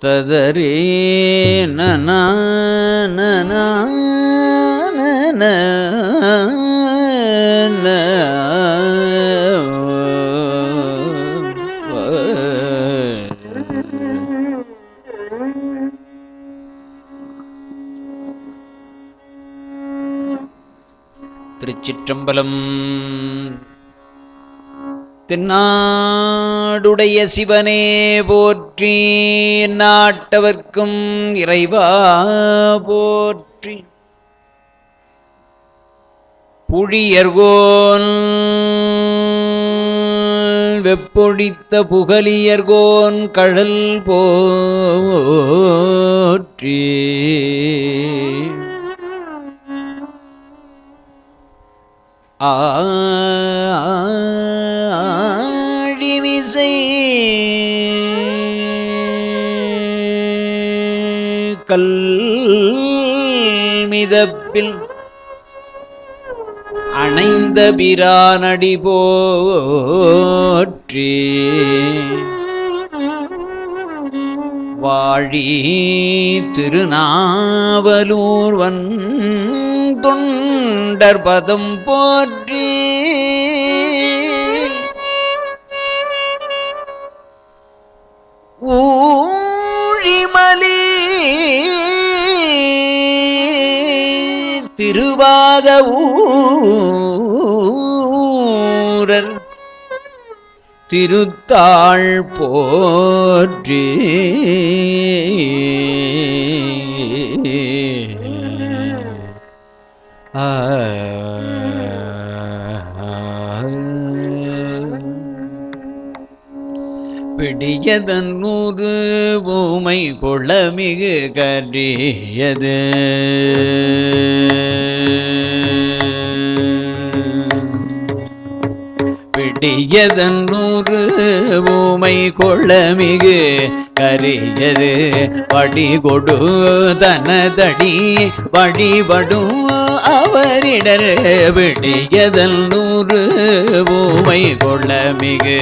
ததரே நன திருச்சிற்றம்பலம். தென்னாடுடைய சிவனே போற்றி, நாட்டவர்க்கும் இறைவா போற்றி. புழியர்கோன் வெப்பொழித்த புகலியர்கோன் கழல் போற்றி. ஆழிமிசை கல்மிதப்பில் அணைந்த பிரானடி போற்றி. வாழி திருநாவலூர் தொண்டர் பதம் போற்றி. ஊழிமலி திருவாத ஊரர் திருத்தாள் போற்றி. பிடியதன் நூறு ஊமை கொளமிகு கரியது. பிடியதன் நூறு ஊமை கொளமிகு கரியது. வடிகொடு தனதடி வழிபடும் அவரிடர். விடியதன் நூறு ஊமை கொளமிகு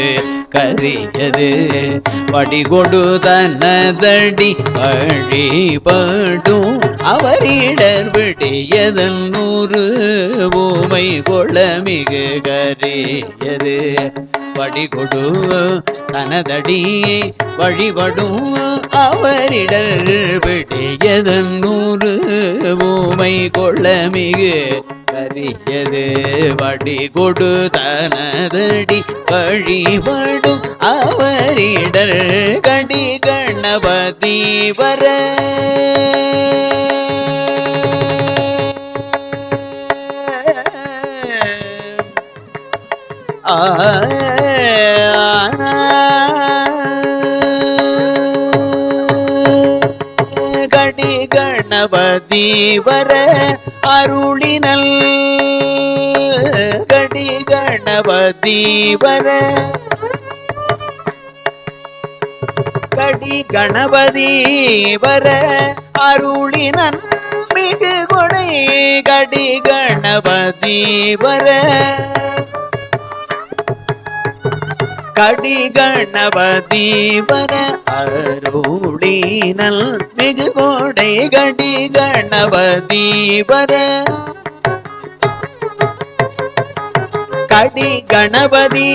கரியது. வடிகொடு தனதடி வழிபடும் அவரிடர். விடியதன் நூறு ஊமை கொளமிகு கரியது. வடிகொடு தனதடி வழிபடும் அவரிடர். விடியதன் நூறு ஊமை கொளமிகு கரியது. வடிகொடு தனதடி வழிபடும் அவரிடர். கடி கணபதி வர கடி கணபதி வர அருளினல். கடி கணபதி வர கடி கணபதி வர அருளினன் மிகு கொடை. கடி கணபதி வர கடி கணபதி வர அருளினல் மிகு கொடை. கடி கணபதி வர கடி கணபதி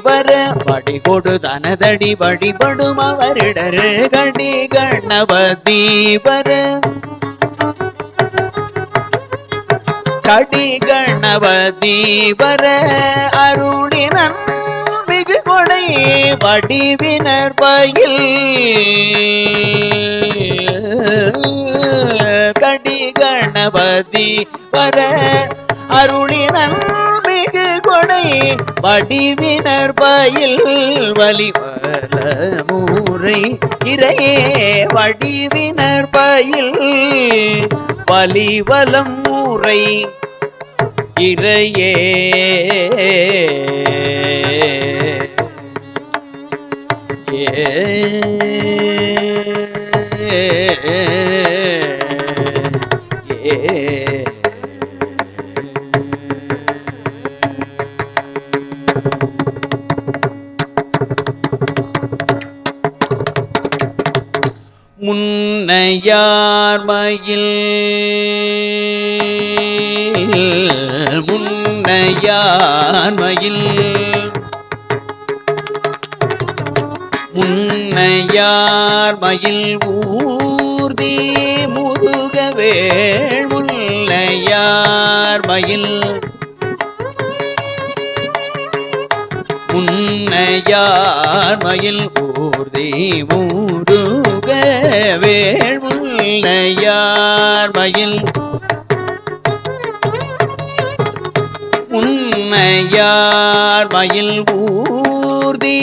வர வடிகொடு தனதடி வழிபடும் அவரிடர். கடி கணபதி வர கடி கணபதி வர அருளினன் மிகு கொடை. வடிவினர் பயில் கடி கணபதி வர அருளினன் மிகு கொடை. வடிவினர் பயில் வலிவல மூரை இறையே. வடிவினர் பயில் வலிவலம் மூரை இறையே முன்னையார்மயில் முன்னையார்மயில் முன்னையார்மயில் ஊர்தி முருகவேள் முன்னையார்மயில் முன்னையார்மயில் ஊர்தி முருகவேள் முன்னையார்மயில் முன்னையார்மயில் ஊர்தி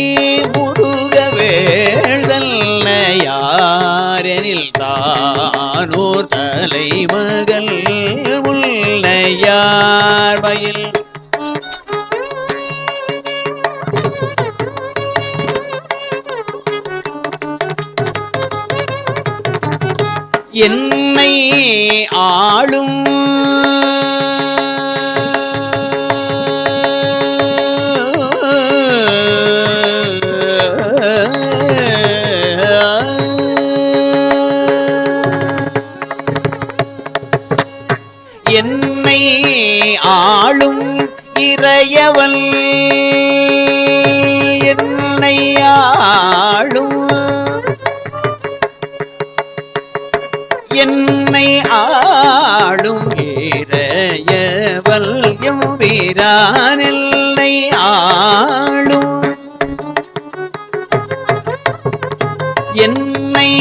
முருகவேள்தல்லையாரெனில் தானோர் தலைமகள் முன்னையார்மயில் என்னை ஆளும் என்னை ஆளும் இறையவன் என்னை ஆளும் என்னை ஆளும் இறையவன் எம்பிரான் என்னை ஆளும் என்னை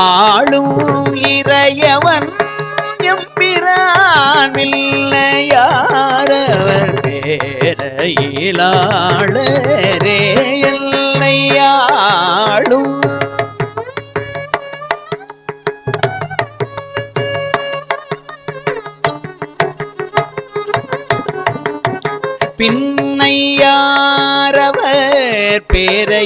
ஆளும் இறையவன் எம்பிரான் இல்லையாரவர் பேரையிலாளரே என்னை ஆளும் பின்னையாரவர் பேரையிலாளரே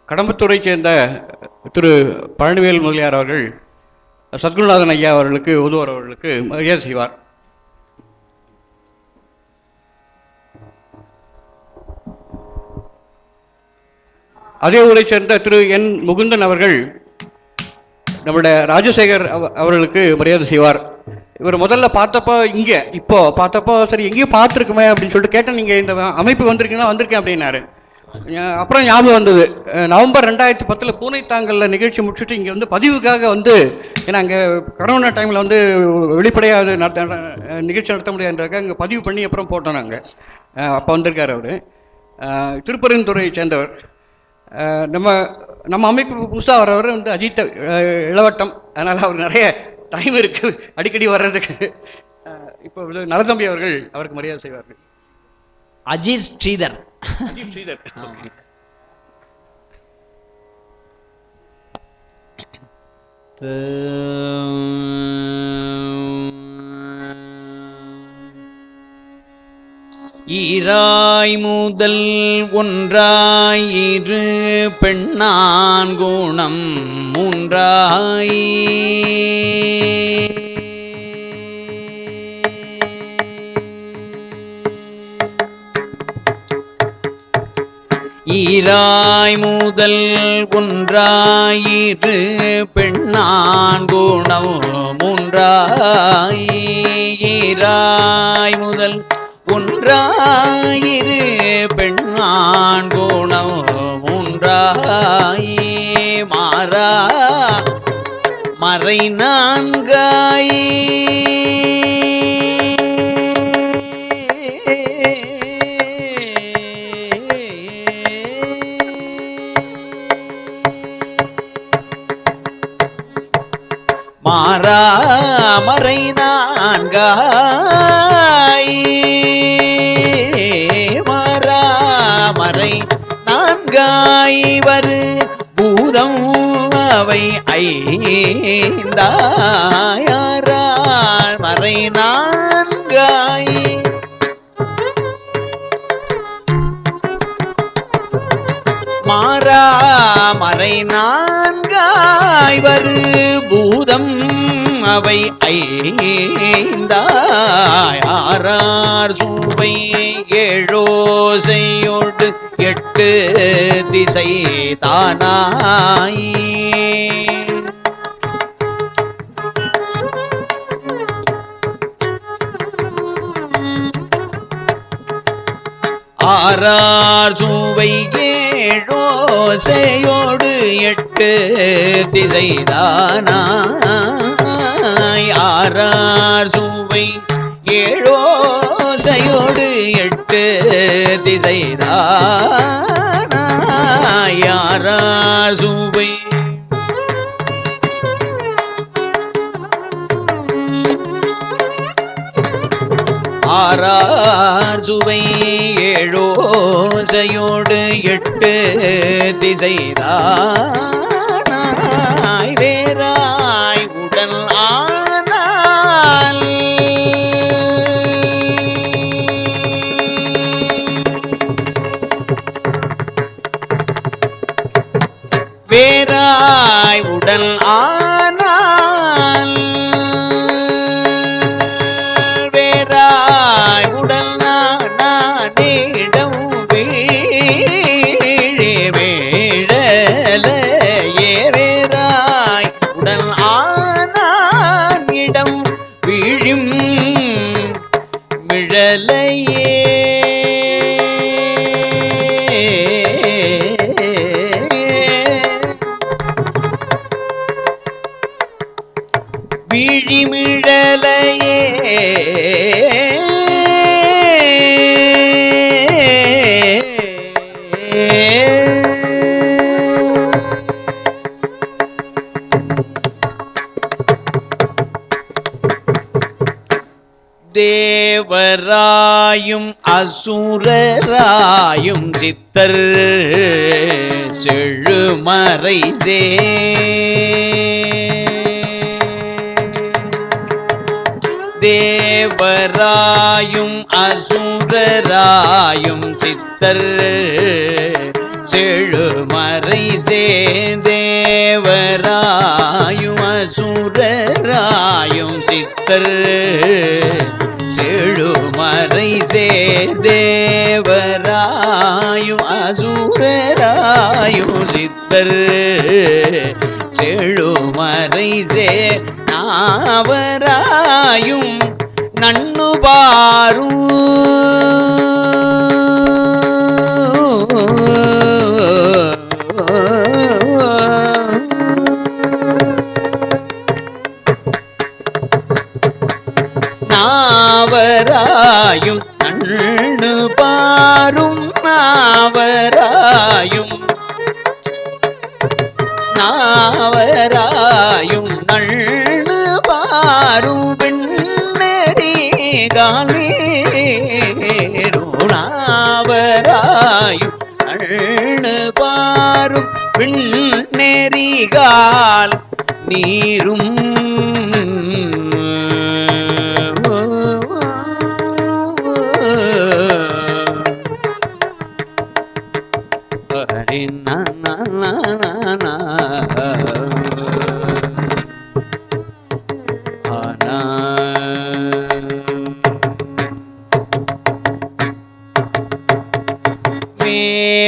கடம்பத்தூரை சேர்ந்த திரு பழனிவேல் முதலியார் அவர்கள் சத்குருநாதன் ஐயா அவர்களுக்கு உதுவர் அவர்களுக்கு மரியாதை செய்வார். அதே ஊரை சேர்ந்த திரு என் முகுந்தன் அவர்கள் நம்முடைய ராஜசேகர் அவர்களுக்கு மரியாதை செய்வார். இவர் முதல்ல பார்த்தப்போ இங்கே இப்போ பார்த்தப்போ சரி எங்கேயும் பார்த்துருக்குமே அப்படின்னு சொல்லிட்டு கேட்டேன். நீங்கள் இந்த அமைப்பு வந்திருக்கீங்கன்னா வந்திருக்கேன் அப்படின்னாரு. அப்புறம் ஞாபகம் வந்தது, நவம்பர் 2010 பூனைத்தாங்கல்ல நிகழ்ச்சி முடிச்சுட்டு இங்கே வந்து பதிவுக்காக வந்து, ஏன்னா அங்கே கரோனா டைமில் வந்து வெளிப்படையாக நிகழ்ச்சி நடத்த முடியாதுன்றதுக்காக அங்கே பதிவு பண்ணி அப்புறம் போட்டோம் நாங்கள். அப்போ வந்திருக்கார் அவர். திருப்பரங்குத்துறையை சேர்ந்தவர். நம்ம அமைப்பு புதுசாக வரவர் வந்து அஜித் இளவட்டம், அதனால் அவர் நிறைய டைம் இருக்குது அடிக்கடி வர்றதுக்கு. இப்போ நலதம்பி அவர்கள் அவருக்கு மரியாதை செய்வார்கள். அஜித் ஸ்ரீதர். ஈராய் முதல் ஒன்றாயிரு பெண்ணான் குணம் மூன்றாய் ஈராய் முதல் ஒன்றாயிரு பெண்ணான் குணம் மூன்றாய் ஈராய் முதல் ஒன்றாயிரு பெண்ணான் பெண்ணான் குணம் மூன்றாய் மாறா மறை நான்காய் மாறா மறை நான்காய் மாறா மறை நான்காய் வரு பூதம் அவை ஐந்தாயாரால் மறை நான்காய் மாறா மறை நான்காய் வரு பூதம் அவை ஐந்தாயாரார் சுவை ஏழோசையோடு எட்டு திசை தானாய் ஆறார் சுவை ஏழோசையோடு எட்டு திசைதானாய் ஆறார் சுவை ஏழோசையோடு எட்டு திசைதானாய் ஆறார் சுவை ஆறார் சுவை ஏழோசையோடு எட்டு திசைதானாய் வேறாய் உடல் ஆனால் வேறாய் உடல் ஆனால் வேறாய் உடல் நானிடம் வீழலையே வேறாய் உடல் ஆனானிடம் வீழும் மிழலையே விழிமிழலையே தேவராயும் அசுரராயும் சித்தர் செழுமறை தேவராயும் அசுரராயும் சித்தர் செழுமறை தேவராயும் அசுரராயும் சித்தர் செழுமறை தேவராயும் அசுரராயும் சித்தர் செழுமறை நாவராயும் நன்னு பாரும் நாவராயும் நன்னு பாரும் நாவராயும் நாவராயும் நன்னு பாரும் பெண்ணெறிகாலேரும் நாவராயும் நன்னு பாரும் பெண்ணெறிகால் நீரும்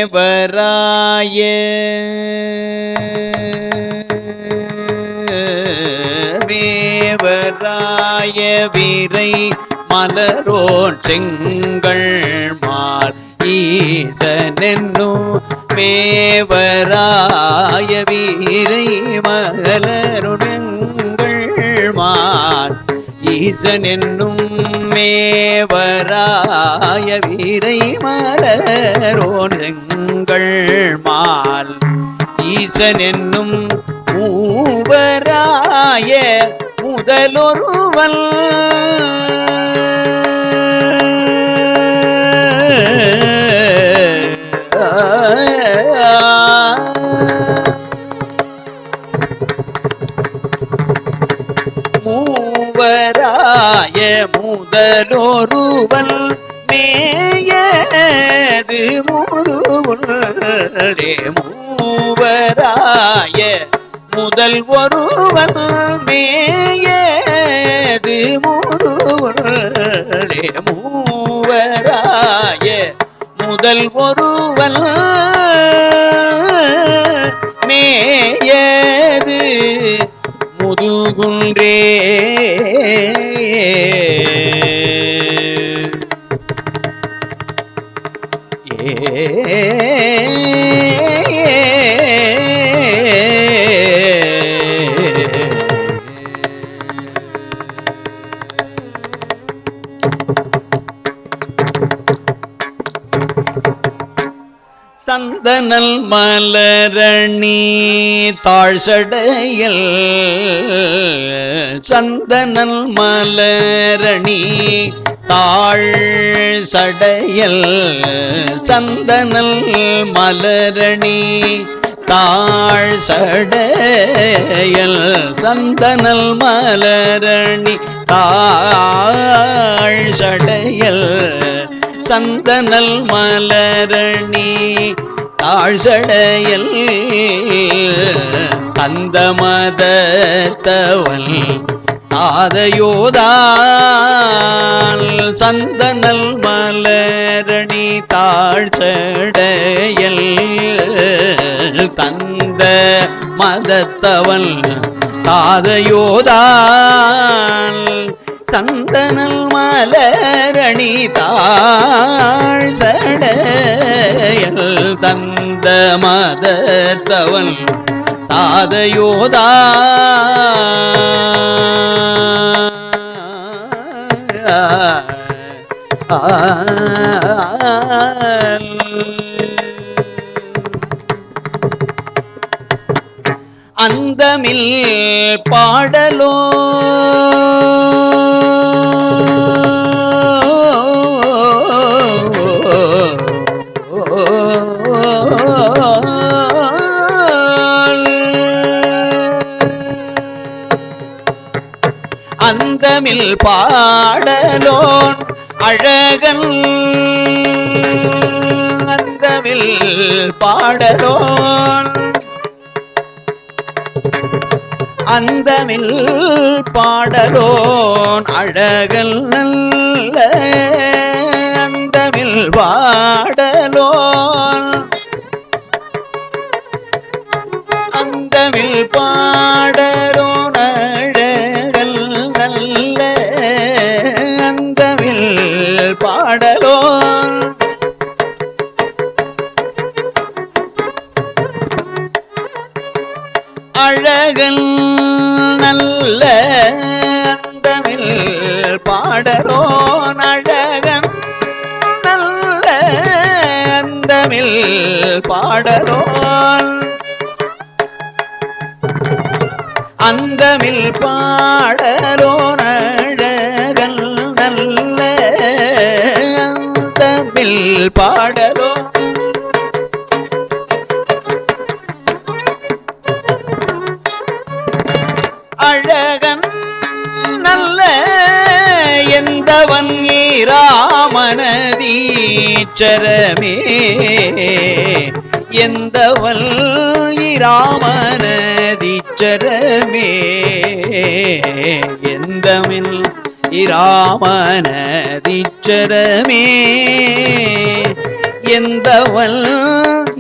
மேவராய மேவராய வீரை மலரோன் செங்கள் மால் ஈசனென்னும் மேவராய வீரை மலருணங்கள் மால் ஈசனென்னும் மேவராய வீரை மலரோனங்கள் மால் ஈசனென்னும் மூவராய முதலொருவன் மூவராய முதலொருவன் மேயது முருவனே மூவராய முதல் ஒருவன் மேயது முருவனே மூவராய முதல் ஒருவன் மேயது முதுகுன்றே சந்தனல் மலரணி தாழ்சடையல் சந்தனல் மலரணி தாழ்சடையல் சந்தனல் மலரணி தாழ்சடையல் சந்தனல் மலரணி தாழ்சடையல் சந்தனல் மலரணி தாழ்சடையல் தந்த மதத்தவன் தாதையோதால் சந்தனல் மலரணி தாழ்சடையல் தந்த மதத்தவன் தாதையோதால் சந்தனல் மலரணி தாழ்சடையல் தந்த மதத்தவன் தாதையோதா அந்தமில் பாடலோ அந்தமில் பாடலோன் அழகன் அந்தமில் பாடலோன் அந்தமில் பாடலோன் அழகல் நல்ல அந்தமில் பாடலோன் அந்தமில் பாடலோன் அழகல் நல்ல அந்தமில் பாடலோன் அழகன் நல்ல அந்தமில் பாடலோன் அழகன் நல்ல அந்தமில் பாடலோன் அந்தமில் பாடலோன் அழகன் நல்ல அந்தமில் பாடலோன் அழகன் நல்ல எந்தவன் இராமனதீச்சரமே எந்தவன் இராமனதீச்சரமே எந்தமில் இராமனதீச்சரமே எந்தவன்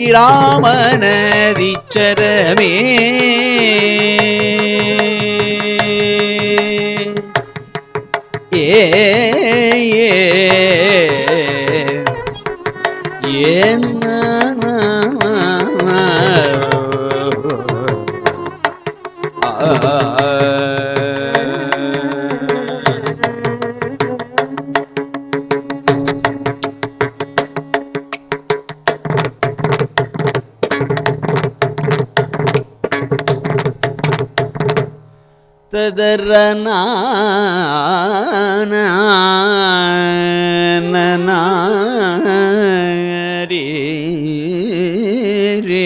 இராமனதீச்சரமே ஏன ததரன ரே ரே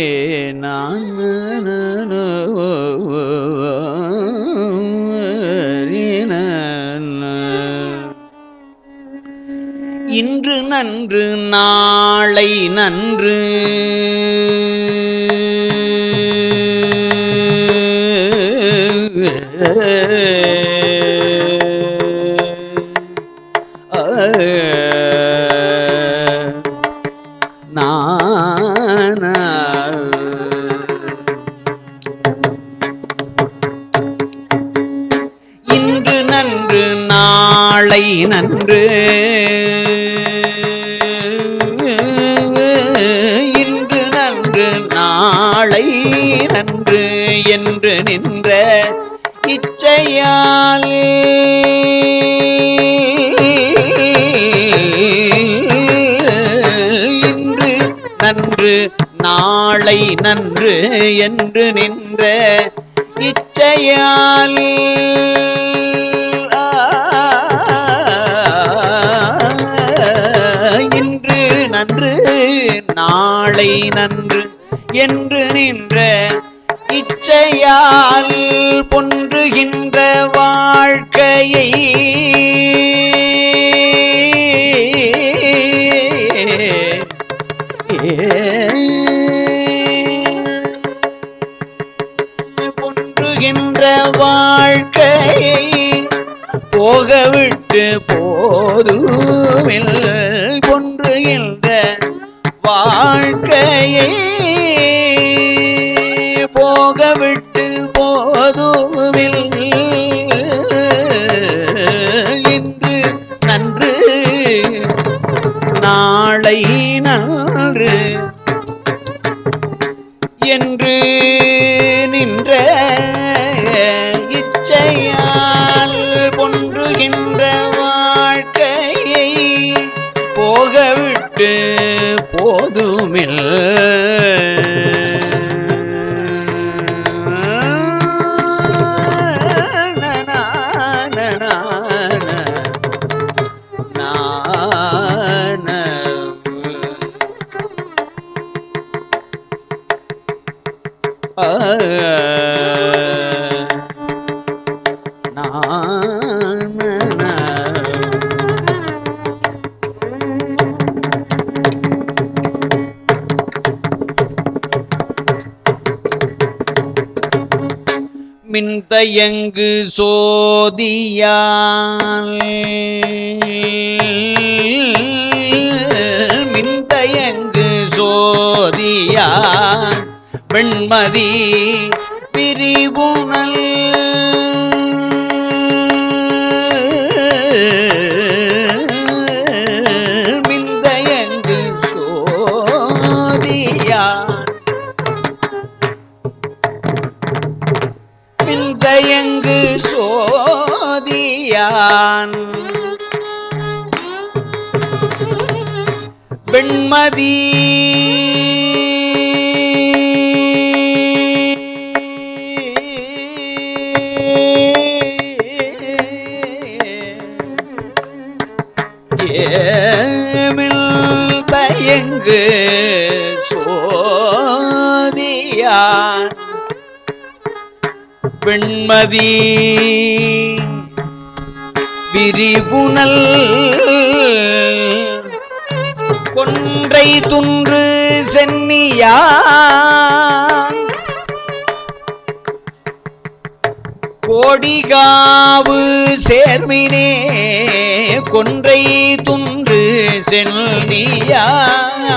இன்று நன்று நாளை நன்று இன்று நன்று நாளை நன்று இன்று நன்று நாளை நன்று என்று நின்ற இச்சையால் இன்று நன்று நாளை நன்று என்று நின்ற இச்சையால் இன்று நன்று நாளை நன்று என்று நின்ற இச்சையால் பொன்றுகின்ற வாழ்க்கையை பொன்றுகின்ற வாழ்க்கையை போகவிட்டு போதுமில் பொன்றுகின்ற வாழ்க்கையை போகவிட்டு போதுமில் இன்று நன்று நாளை நன்று என்று நின்ற இச்சையால் பொன்றுகின்ற வாழ்க்கையை போகவிட்டு போதுமில் மின்தயங்கு சோதியால் மின்தயங்கு சோதியால் வெண்மதி பிரிவுணல் மின்தயங்கு சோதியால் மின்தயங்கு சோதியான் வெண்மதி மின்தயங்கு சோதியான் வெண்மதி விரிபுனல் கொன்றை துன்று சென்னியான் கோடிகாவு சேர்மினே கொன்றை துன்று சென்னியான்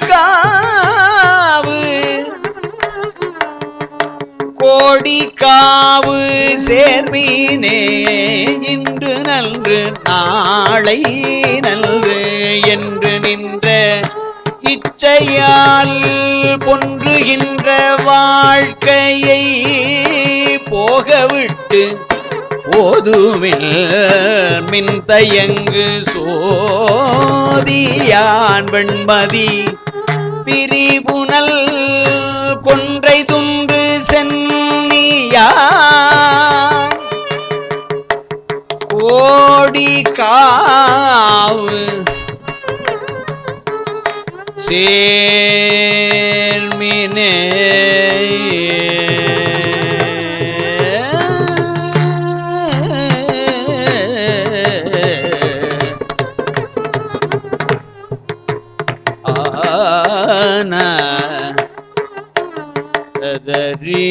கோடிகாவு காவு சேர்மீனே இன்று நன்று நாளை நன்று என்று நின்ற இச்சையால் பொன்றுகின்ற வாழ்க்கையை போகவிட்டு ஓதுமில் மின்தயங்கு சோதியான் வெண்மதி பிரிவுனல் கொன்றை துன்று சென்னியான் கோடி காவு சேர்மினே ததரி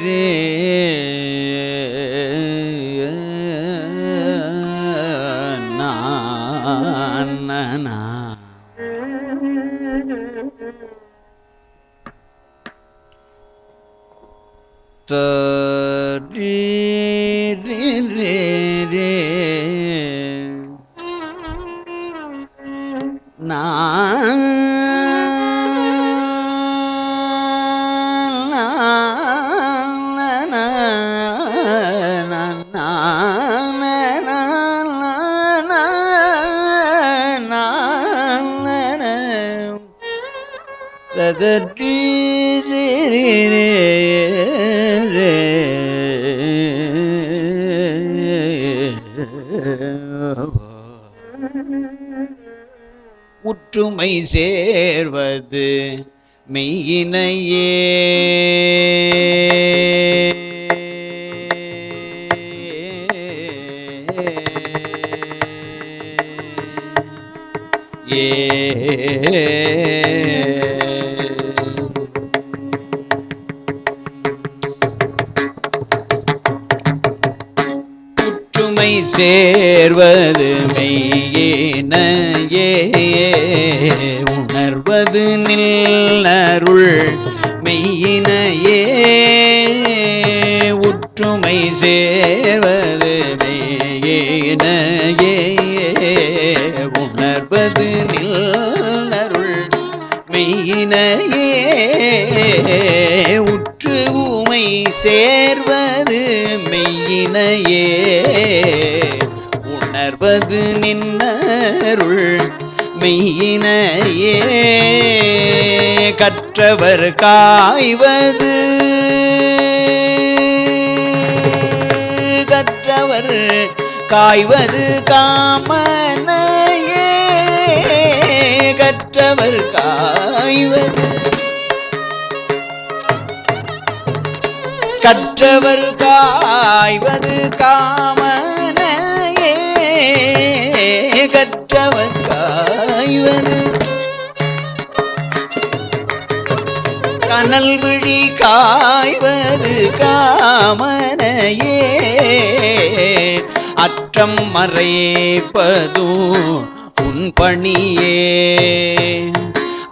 ரே நா தரி ரே நா உற்றுமை சேர்வது மெய்யினையே உற்றுமை சேர்வது மெய்யினையே உணர்வது நில்லருள் மெய்யினையே உற்றுமை சேர்வது மெய்யினையே உணர்வது நில்லருள் மெய்யினையே உற்று உமை சேர்வது மெய்யினையே உணர்வது நின்னருள் மெய்யினையே கற்றவர் காய்வது கற்றவர் காய்வது காமனையே கற்றவர் காய்வது கற்றவர் காய்வது காமனையே கற்றவர் காய்வது கனல் விழி காய்வது காமனையே அற்றம் மறைப்பதோ உன் பணியே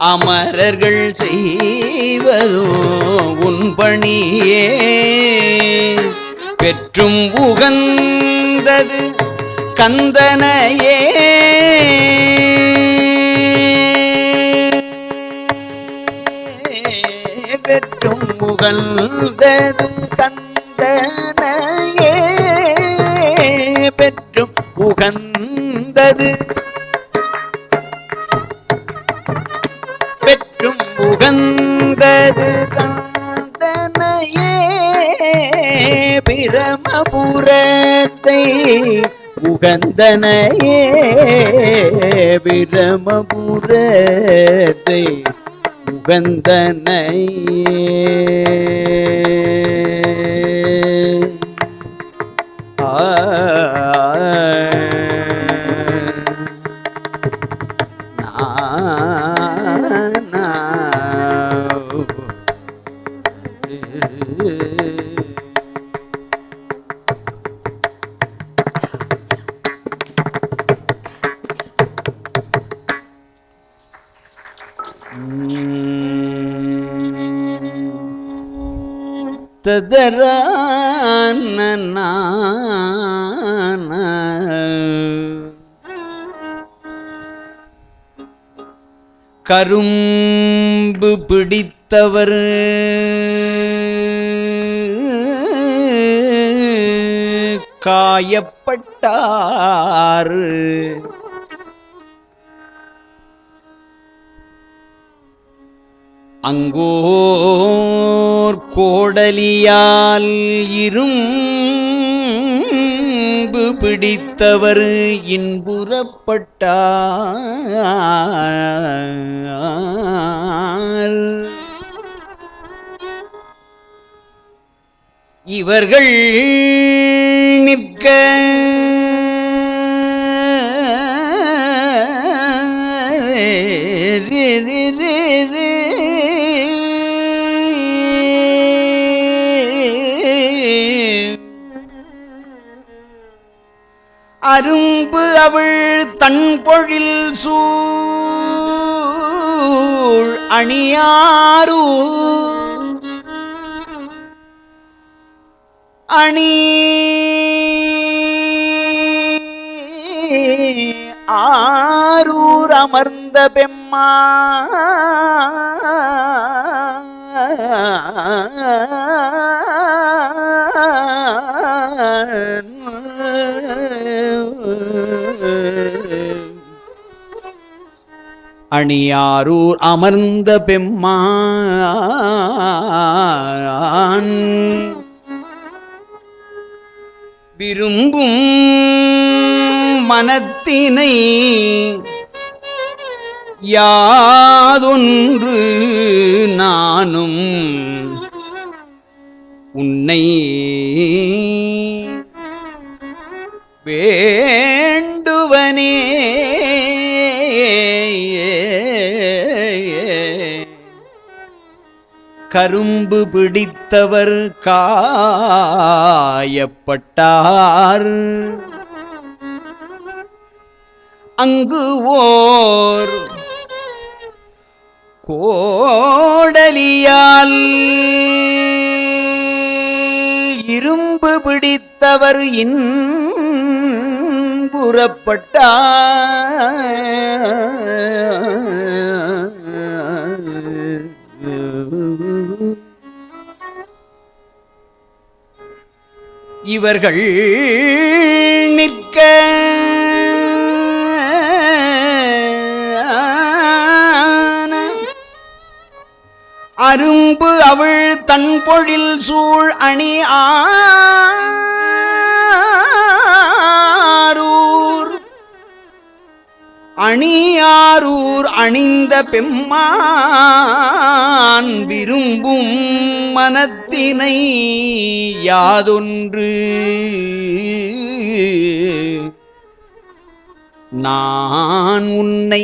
அமரர்கள் செய்வதோ உன் பணியே பெற்றும் உகந்தது கந்தனையே பெற்றும் உகந்தது கந்தனையே உகந்தது பெற்றும் உகந்தது காந்தனையே பிரமபுரத்தை உகந்தனையே பிரமபுரத்தை உகந்தனையே கரும்பு பிடித்தவர் காயப்பட்டார் அங்கோர் கோடலியால் இரும்பு பிடித்தவர் இன்புறப்பட்டார் இவர்கள் நிற்க அரும்பு அவள் தன் பொழில் சூழ் அணியாரு அணி ஆரூர் அமர்ந்த பெம்மா அணியாரூர் அமர்ந்த பெம்மான் விரும்பும் மனத்தினை யாதொன்று நானும் உன்னை வேண்டுவனே கரும்பு பிடித்தவர் காயப்பட்டார் அங்கு ஓர் கோடலியால் இரும்பு பிடித்தவர் இவர்கள் நிற்க அரும்பு அவள் தன் பொழில் சூழ் அணி ஆரூர் அணியாரூர் அணிந்த பெம்மான் விரும்பும் மனத்தினை யாதொன்று நான் உன்னை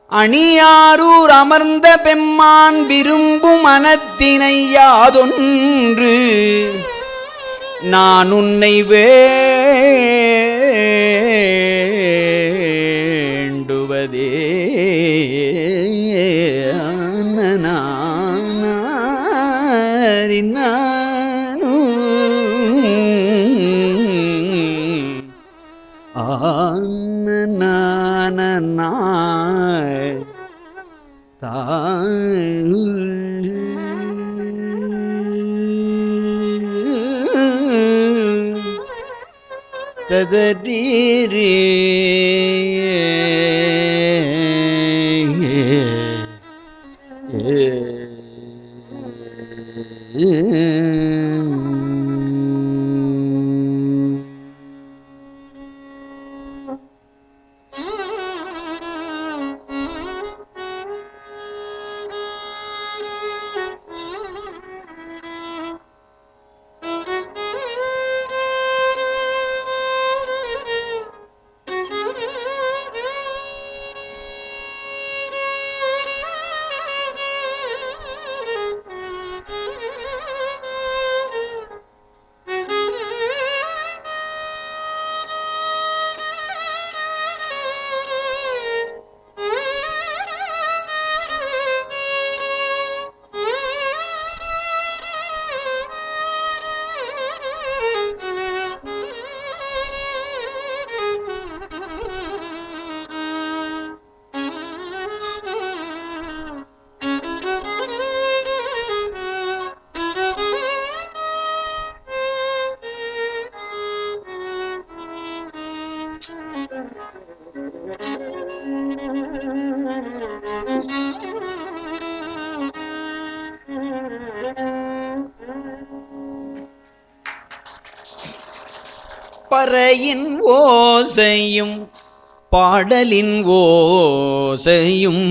அணியாரூர் அமர்ந்த பெம்மான் விரும்பும் மனத்தினை யாதொன்று நான் உன்னை வேண்டுவதே ததரீரே பறையின் ஓசையும் பாடலின் ஓசையும்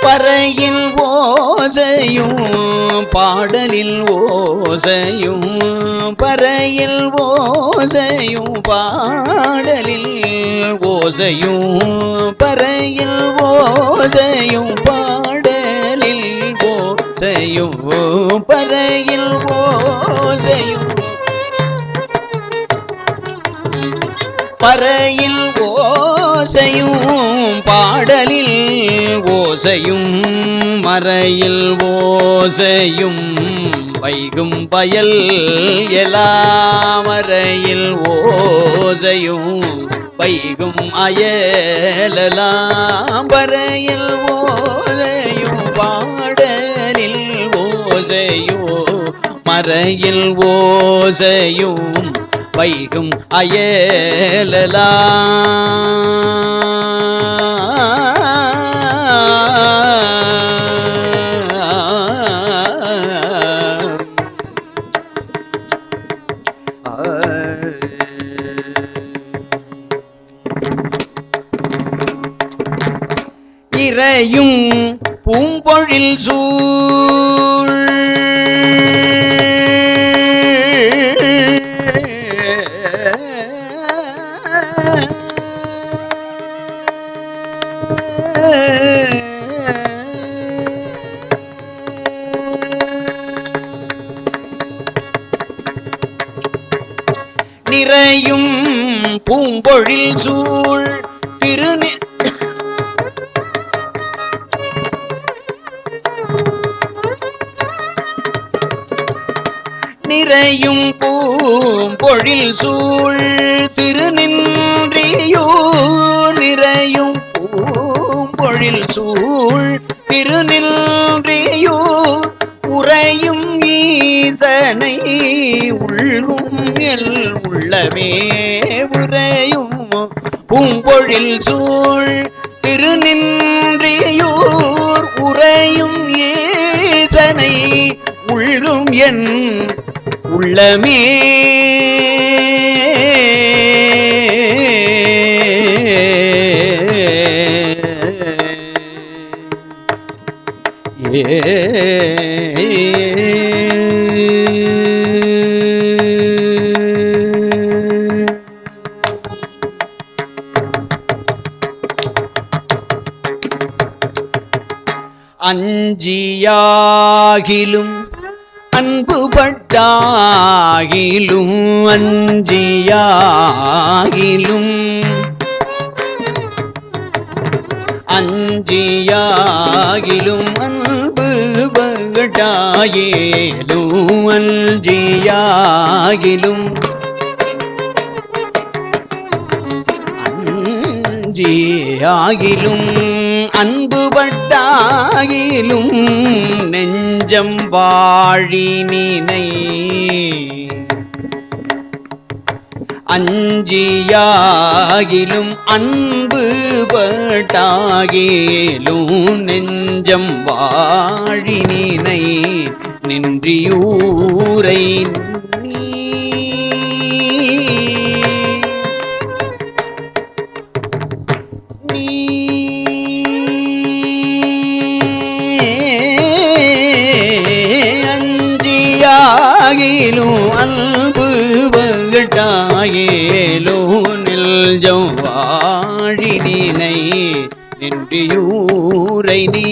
பறையின் ஓசையும் பாடலில் ஓசையும் பறையில் ஓசையும் பாடலில் ஓசையும் பறையில் ஓசையும் பாடலில் ஓசையும் பறையில் ஓசையும் பறையில் ஓசையும் பாடலில் ஓசையும் மறையில் ஓசையும் வைகும் பயல் எல்லாம் மறையில் ஓசையும் வைகும் அயலெல்லாம் பறையில் ஓசையும் பாடலில் ஓசையும் மறையில் ஓசையும் வைகும் இறையும் பூம்பொழில் சூழ் நிறையும் பூம்பொழில் சூழ் நிறையும் பூம்பொழில் சூழ் திருநின்றியூர் நிறையும் பூம்பொழில் சூழ் திருநின்றியூர் உறையும் ஈசனை உள்ளும் எல் உள்ளமே உறையும் பூம்பொழில் சூழ் திருநின்றியூர் உறையும் ஈசனை உள்ளும் என் உள்ளமே அஞ்சியாகிலும் அன்புபட்டாகிலும் அஞ்சியாகிலும் அஞ்சியாகிலும் அன்புபட்டாயிலும் அஞ்சியாகிலும் அஞ்சி ஆகிலும் அன்புபட்டாகிலும் நெஞ்சம் வாழினினை அஞ்சியாகிலும் அன்பு பட்டாகிலும் நெஞ்சம் வாழினினை நின்றியூரை அஞ்சியாகிலும் அன்பு பட்டாகிலோ நெஞ்சம் வாழினினை நின்றியூரை நீ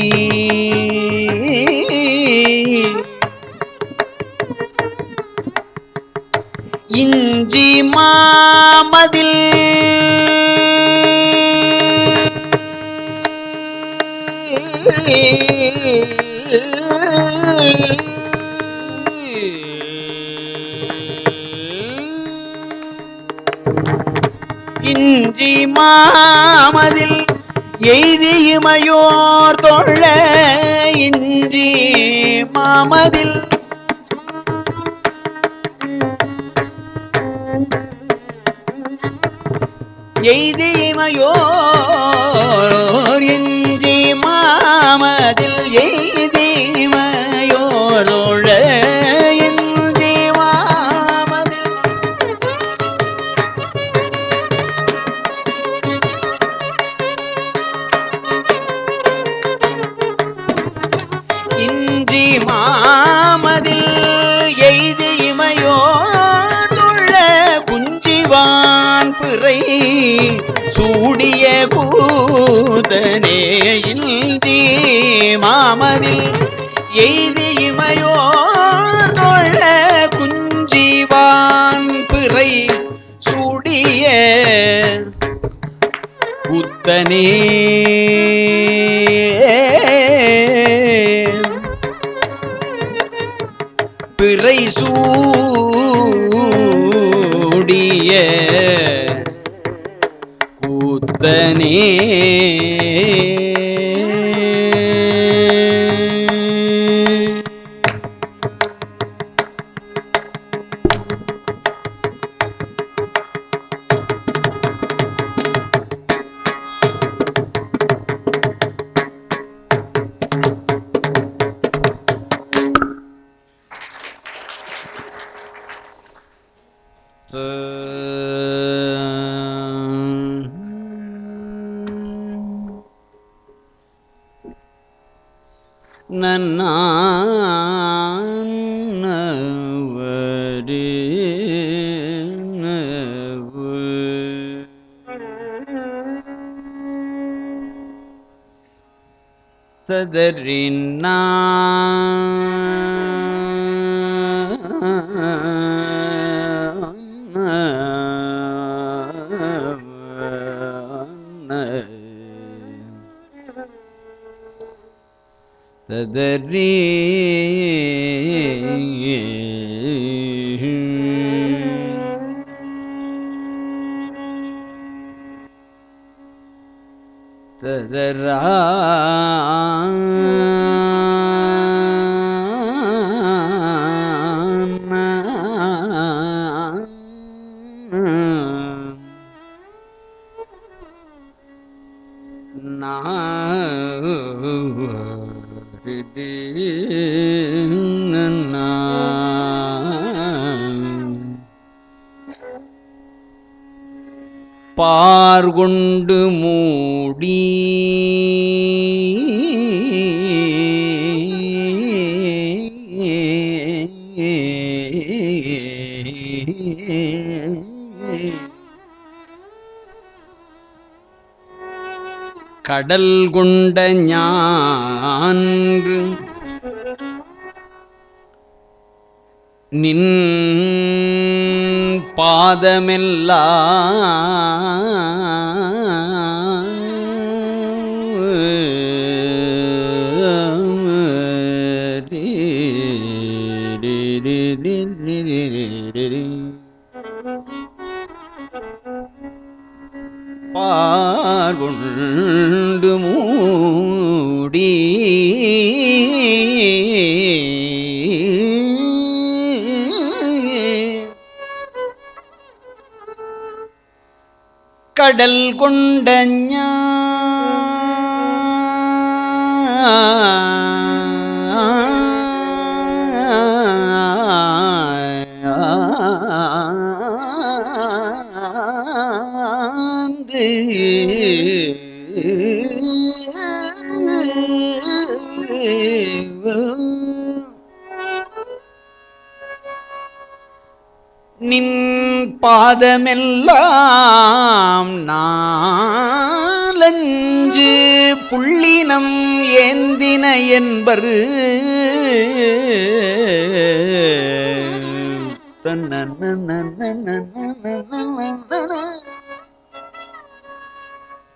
இஞ்சி மாமதில் இன்றி மாமதில் எய்தியுமையோர் தொழ இன்றி மாமதில் எய்தியுமையோர் இன்றி மாமதில் எய்தியுமையோர் தொழ இன்றி மாமதில் இன்றி மாமதில் எய்தியுமையோர் தொழ குஞ்சிவான் பிறை சூடிய கூதனே இன்றி மாமதில் எய்தியுமையோர் தொழ குஞ்சிவான் பிறை சூடிய கூத்தனே பிறை சூடிய கூத்தனே ததறினா ததறி ததரா பார்கொண்டு மூடி கடல் கொண்ட ஞான்று நின் பாதமெல்லாம் பார்கொண்ட மூடி கடல் கொண்ட நின் பாதமெல்லாம் நாலஞ்சு புள்ளினம் ஏந்தின என்பரு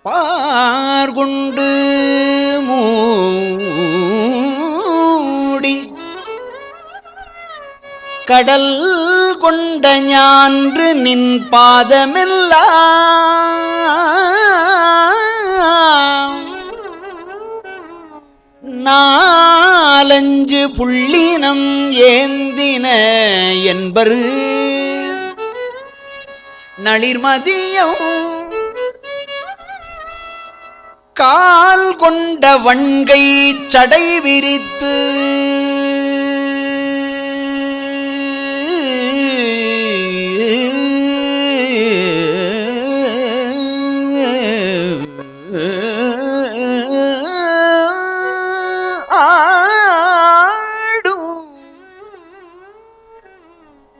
பார்கொண்டு மூடி கடல் கொண்ட ஞான்று நின் பாதமெல்லாம் நாலஞ்சு புள்ளினம் ஏந்தின என்பரு நளிர்மதியம் கால் கொண்ட வண்கை சடை விரித்து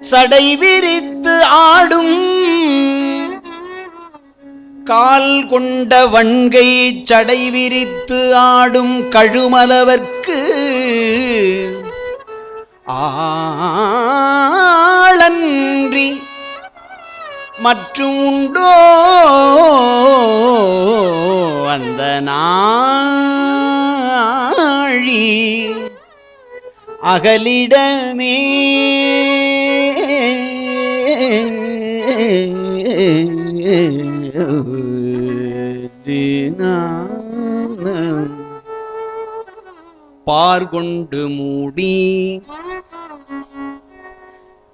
சடை விரித்து ஆடும் கால் கொண்ட வண்கை சடை விரித்து ஆடும் கழுமலவர்க்கு ஆளன்றி மற்றும் உண்டோ அந்த நாழி அகலிடமே பார்கொண்டு மூடி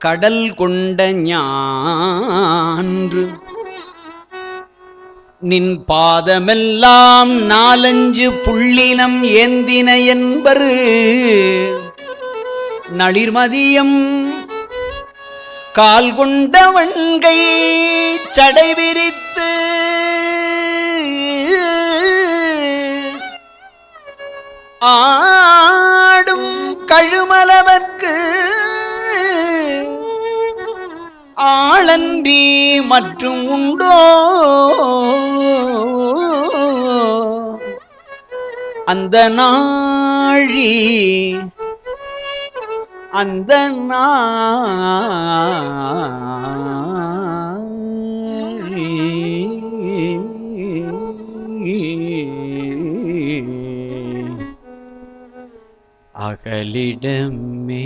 கடல் கொண்ட ஞான்று நின் பாதமெல்லாம் நாலஞ்சு புள்ளினம் ஏந்தின என்பரு நளிர்மதியம் கால் கொண்ட வண்கை சடை விரித்து ஆடும் கழுமலவர்க்கு ஆளன்றி மற்றும் உண்டோ அந்த நாழி அந்த அகலிடமே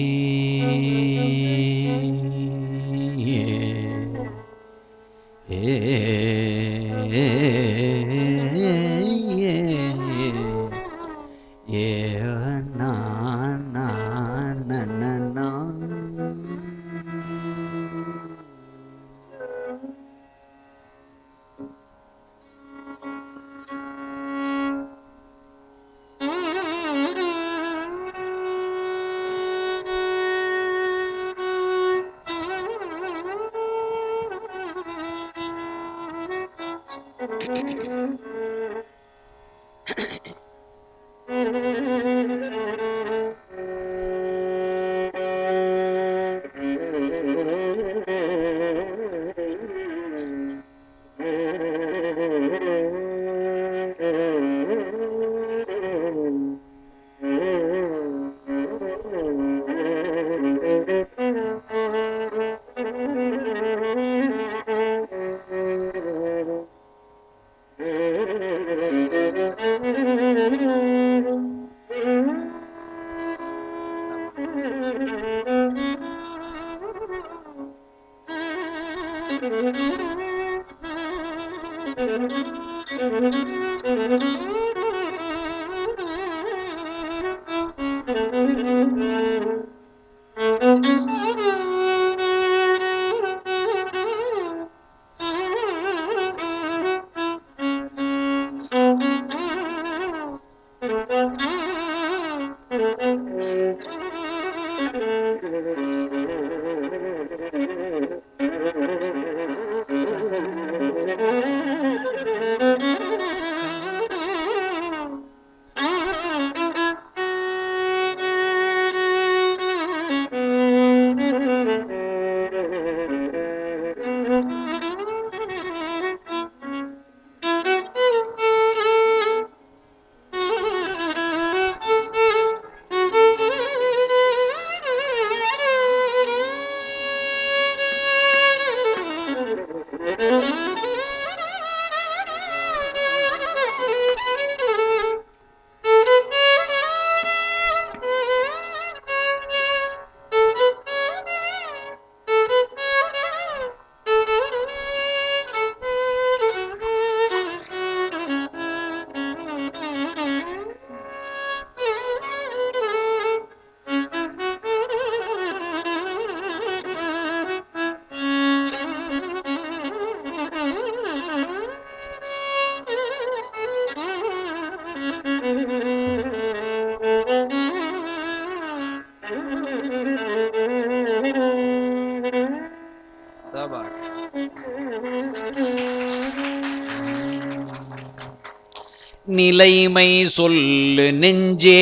நிலைமை சொல்லு நெஞ்சே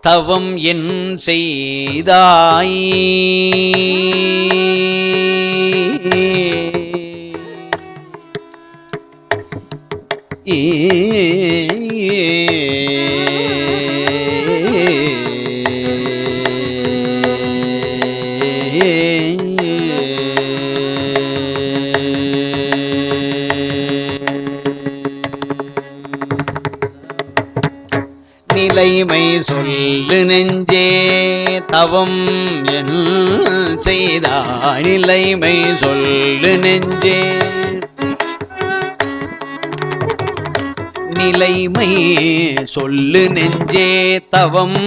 தவம் என் செய்தாய் நிலைமை சொல்லு நெஞ்சே தவம் என் செய்தாய் நிலைமை சொல்லு நெஞ்சே நிலைமை சொல்லு நெஞ்சே தவம்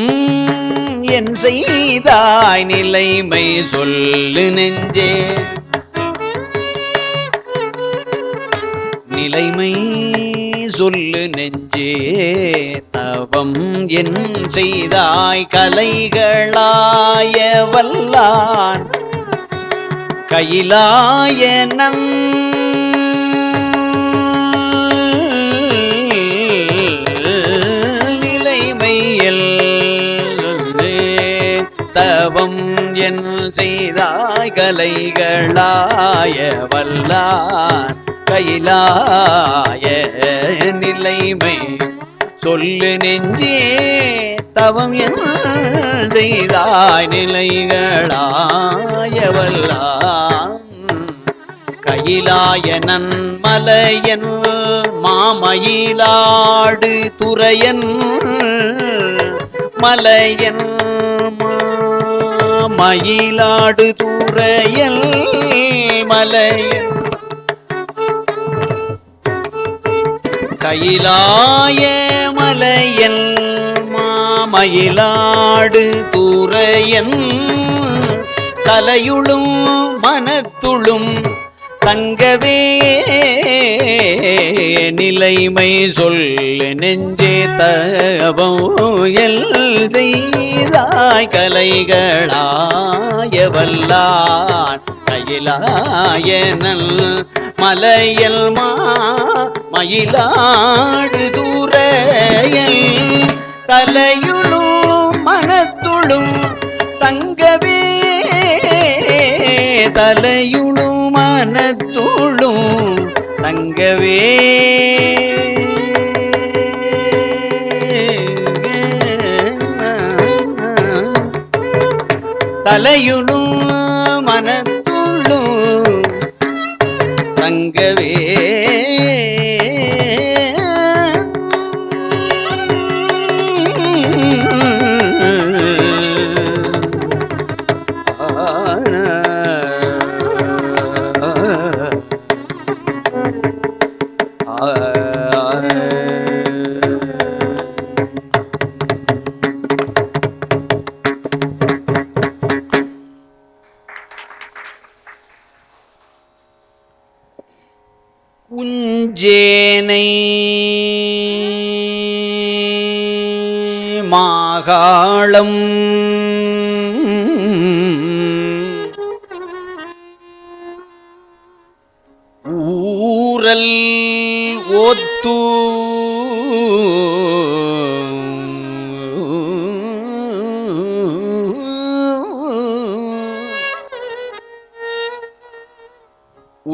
என் செய்தாய் நிலைமை சொல்லு நெஞ்சே நிலைமை சொல்லு நெஞ்சே தவம் என் செய்தாய் கலைகளாய வல்லான் கையிலாயனன் நிலைமையில் தவம் என் செய்தாய் கலைகளாய வல்லான் கையிலாய நிலைமை சொல்லு நெஞ்சே தவம் என் செய்தாய் நிலைகளாய வல்லான் கையிலாய நன்மலையன் மாமயிலாடு துறையன் மலையன் மயிலாடு துறையல் மலையன் கையிலாய மலையன் மாமயிலாடு துறையன் தலையுளும் மனத்துளும் தங்கவே நிலைமை சொல்லு நெஞ்சே தவம் எல் செய்தாய் கலைகளாய வல்லான் கையிலாயனல் மலையல் மயிலாடு தூரையல் தலையுளும் மனத்துளும் தங்கவே தலையுளும் மனத்துளும் தங்கவே தலையுளும் மனத்துளும் தங்கவே மாகாளம் ஊரல் ஓத்து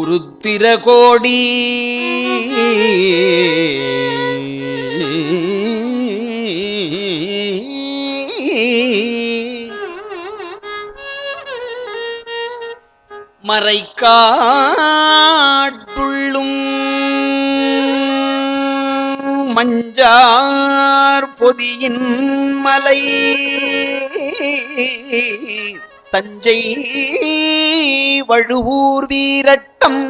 உருத்திரகோடி மறைக்காட்டுள்ளும் மஞ்சார் பொதியின் மலை தஞ்சை வழுவூர் வீரட்டம்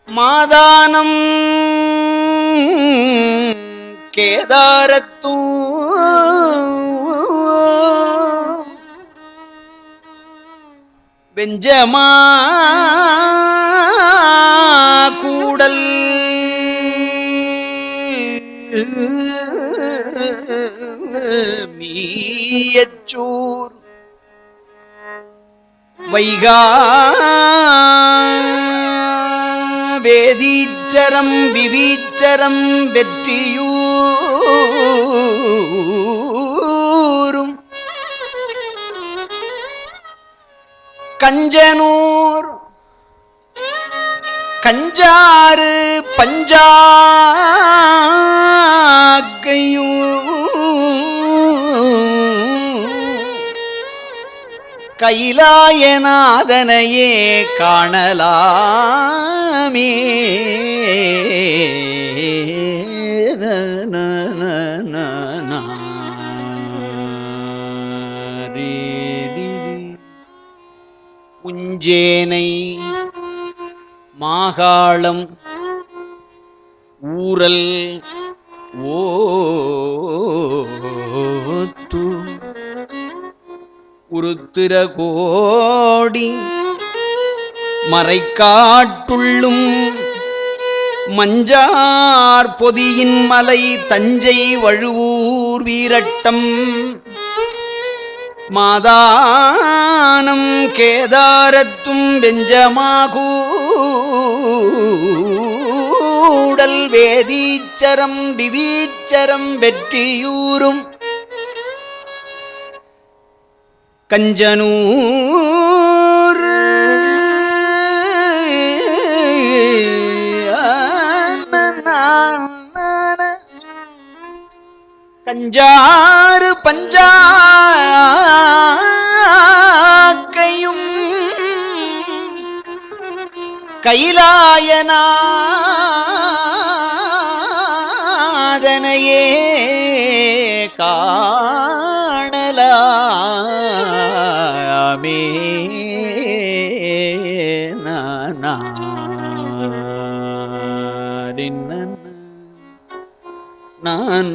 மாதானம் கேதாரத்தூ வெஞ்சமா கூடல் மீயச்சூர் வைகா வேதீச்சரம் விவீச்சரம் வெற்றியூரும் கஞ்சனூர் கஞ்சாறு பஞ்சாக்கையூ கைலாயநாதனையே காணலாமே. உஞ்சேனை மாகாளம் ஊரல் ஓத்து உருத்திரகோடி மறைக்காட்டுள்ளும் மஞ்சார் பொதியின் மலை தஞ்சை வழுவூர் வீரட்டம் மாதானம் கேதாரத்தும் வெஞ்சமாகூடல் வேதீச்சரம் திவீச்சரம் வெற்றியூரும் கஞ்சனூர் கஞ்சாறு பஞ்சாக்கையும் கைலாயநாதனையே காணலாமே. நான்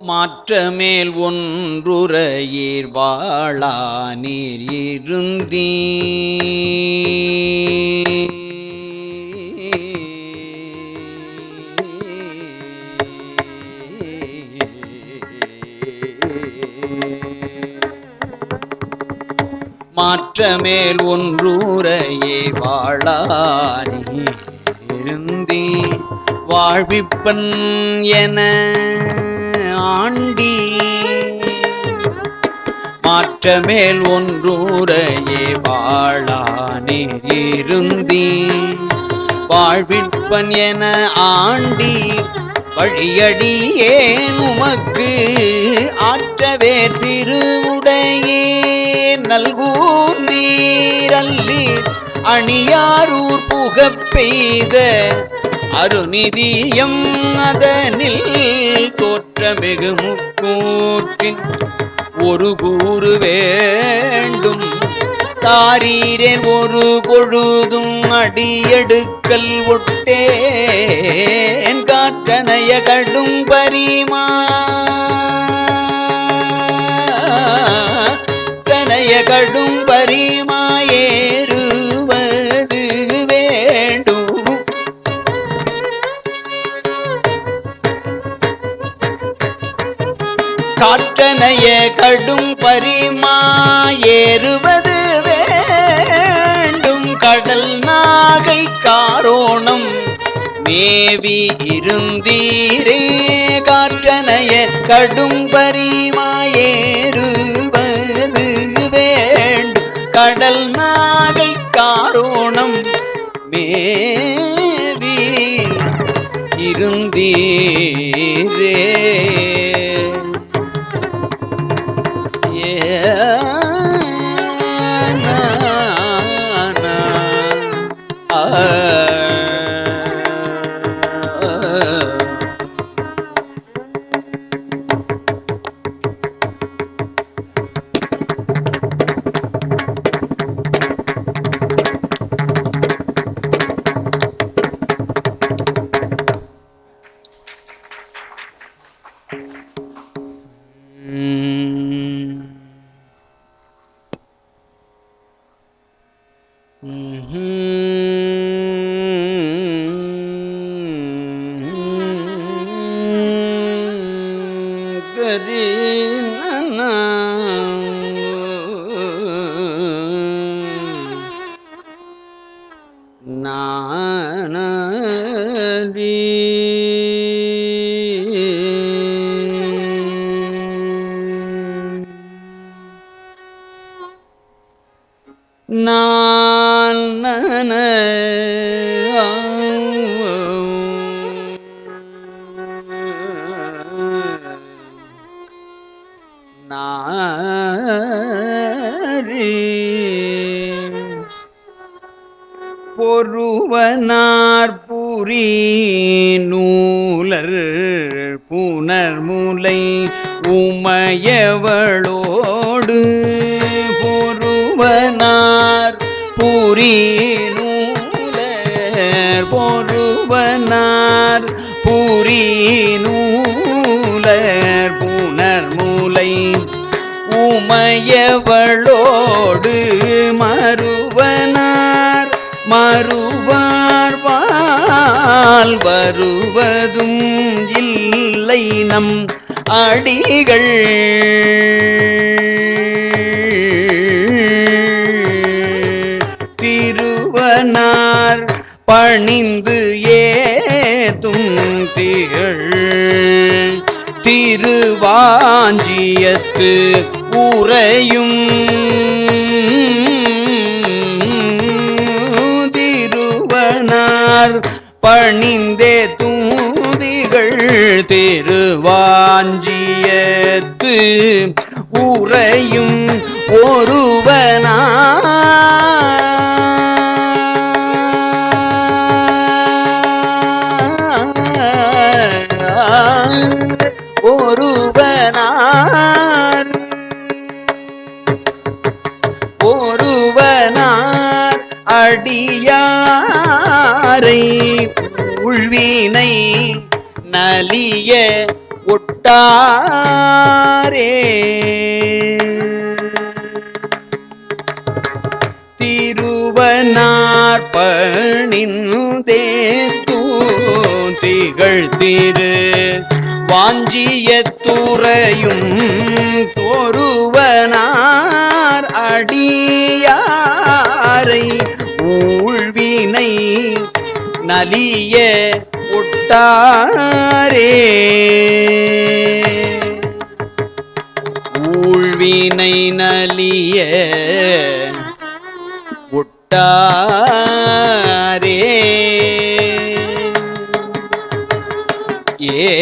மாற்றமேல் ஒன்றுரையீர் வாழா நீர் இருந்தீ மாற்றமேல் ஒன்றூரையே வாழானே எழுந்தே வாழ்விப்பன் என ஆண்டி மாற்றமேல் ஒன்றூரையே வாழானே இருந்தே வாழ்விப்பன் என ஆண்டி வழியடியேன் உமக்கு ஆற்றவே திருவுடையே நல்கூர் நீரல்லீர் அணியாரூர் புகப் பெய்த அருநிதியம் அதனில் தோற்றமிகு முக்கூற்றின் ஒரு கூறு வேண்டும் தாரீரேன் ஒரு பொழுதும் அடியெடுக்கல் ஒட்டேன் காற்றனைய கடும் பரிமா கனைய கடும் பரிமாயேறுவது வேண்டும் காற்றனைய கடும் பரிமாயேறுவது வேண்டும் கடல் நாகை காரோணம் மேவி இருந்தீரே காற்றனைய கடும் பரிமாயேறுவது வேண்டும் கடல் நாகை காரோணம் மேவி இருந்தீரே பொருவனார் புரி நூலர் புனர்முலை உமையவளோடு பொருவனார் புரி நூலர் பொருவனார் புரி நூலர் புனர்முலை உமையவளோடு மறுவனார் மறுவார் பால் வருவதும் இல்லை நம் அடிகள் திருவனார் பணிந்து ஏதும் திகழ் திருவாஞ்சியத்து உறையும் திருவனார் பணிந்தே தூதிகள் திருவாஞ்சியத்து உறையும் ஒருவனார் ஒருவனார் ஒருவனார் அடியாரை உள்வினை நலிய ஒட்டாரே திருவனார் பணிந்தே தூதிகள் திரு வாஞ்சியத்துறையும் ஒருவனார் அடியாரை ஊழ்வினை நலிய ஒட்டாரே ஊழ்வினை நலிய ஒட்டாரே ஏ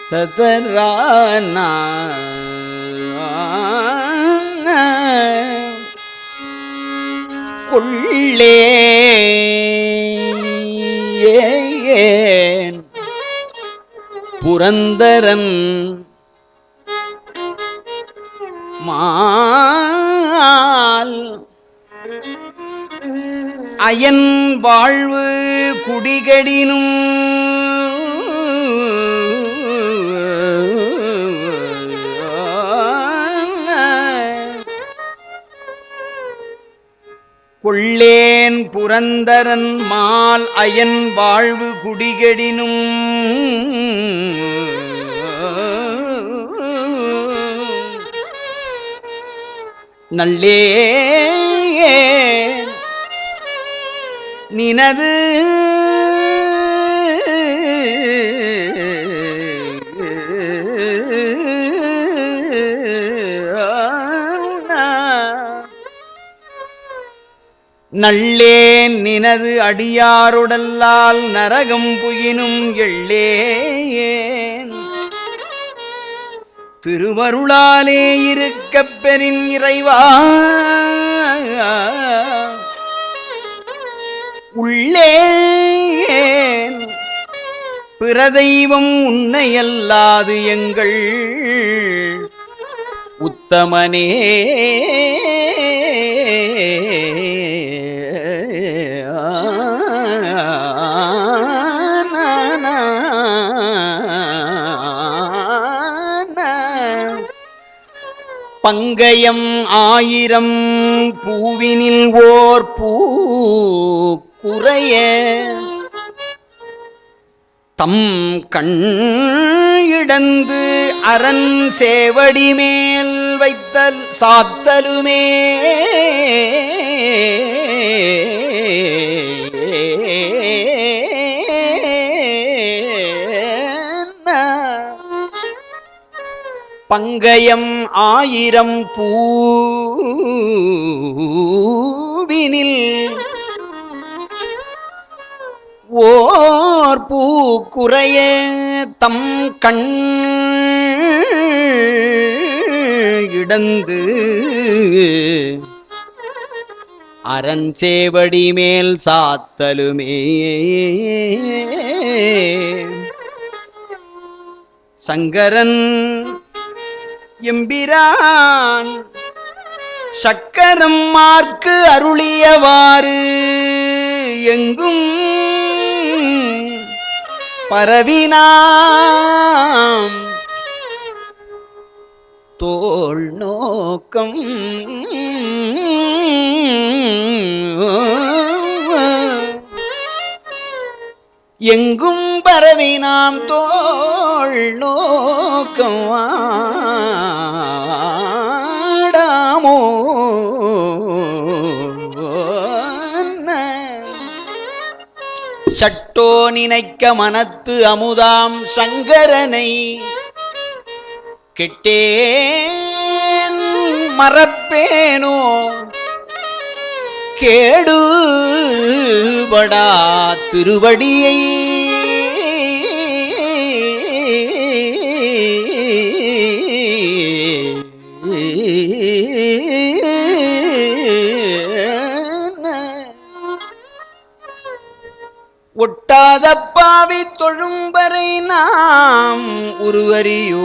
ததரானா கொள்ளேன் புரந்தரன் மால் அயன் வாழ்வு குடிகடினும் கொள்ளேன் புரந்தரன் மால் அயன் வாழ்வு குடிகடினும் நல்லே நினது நள்ளேன் நினது அடியாருடல்லால் நரகம் புயினும் எள்ளேன் திருவருளாலே இருக்கப் பெறின் இறைவா உள்ளேன் பிறதெய்வம் உன்னையல்லாது எங்கள் உத்தமனே பங்கயம் ஆயிரம் பூவினில் ஓர் பூ குறைய தம் கண் இடந்து அரண் சேவடி மேல் வைத்தல் சாத்தலுமே பங்கயம் ஆயிரம் பூவினில் ஓர் பூ குறைய தம் கண் இடந்து அரண் சேவடி மேல் சாத்தலுமே சங்கரன் எம்பிரான் சக்கரம் மார்க்கு அருளியவாறு எங்கும் பரவினாம் தோள் நோக்கம் எங்கும் பரவினாம் தோள் நோக்கம் ஆடாமோ சட்டோ நினைக்க மனத்து அமுதாம் சங்கரனை கெட்டேன் மறப்பேனோ கேடுபடா திருவடியை ஒட்டாத பாவி தொழும்பரை நாம் உருவறியோ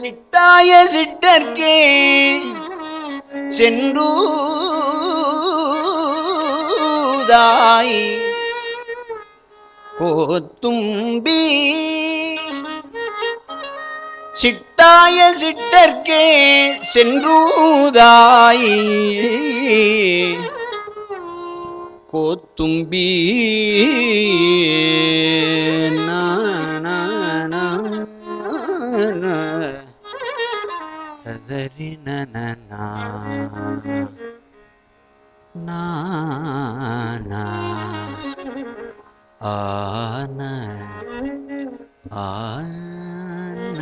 சிட்டாய சிட்டர்க்கே சென்றூதாய் கோத்தும்பி சிட்டாய சிட்டர்க்கே சென்றூதாய் கோத்தும்பி சதரி நனா ஆன ஆன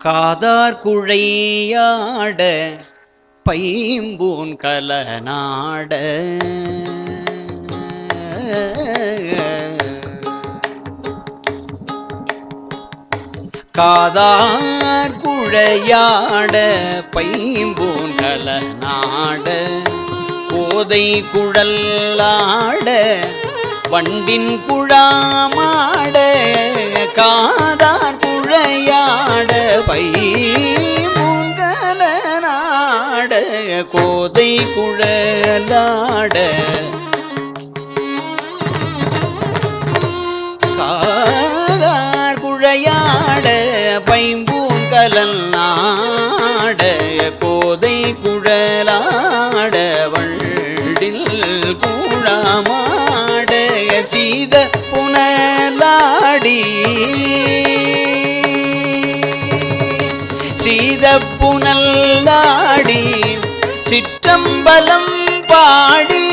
காதார் குழையாட பைம்பூன் கலநாட காதார் குழையாட பைம்பூன் கலநாட கோதை குழலாட வண்டின் குழாமாட காதார் குழையாட பைம்பூங்கலநாட கோதை குழலாட காதார் குழையாட பைம்பூங்கலநாட கோதை குழலாட வண்டில் குழாமாட சீத புனலாடி சீத புனலாடி சிற்றம்பலம் பாடி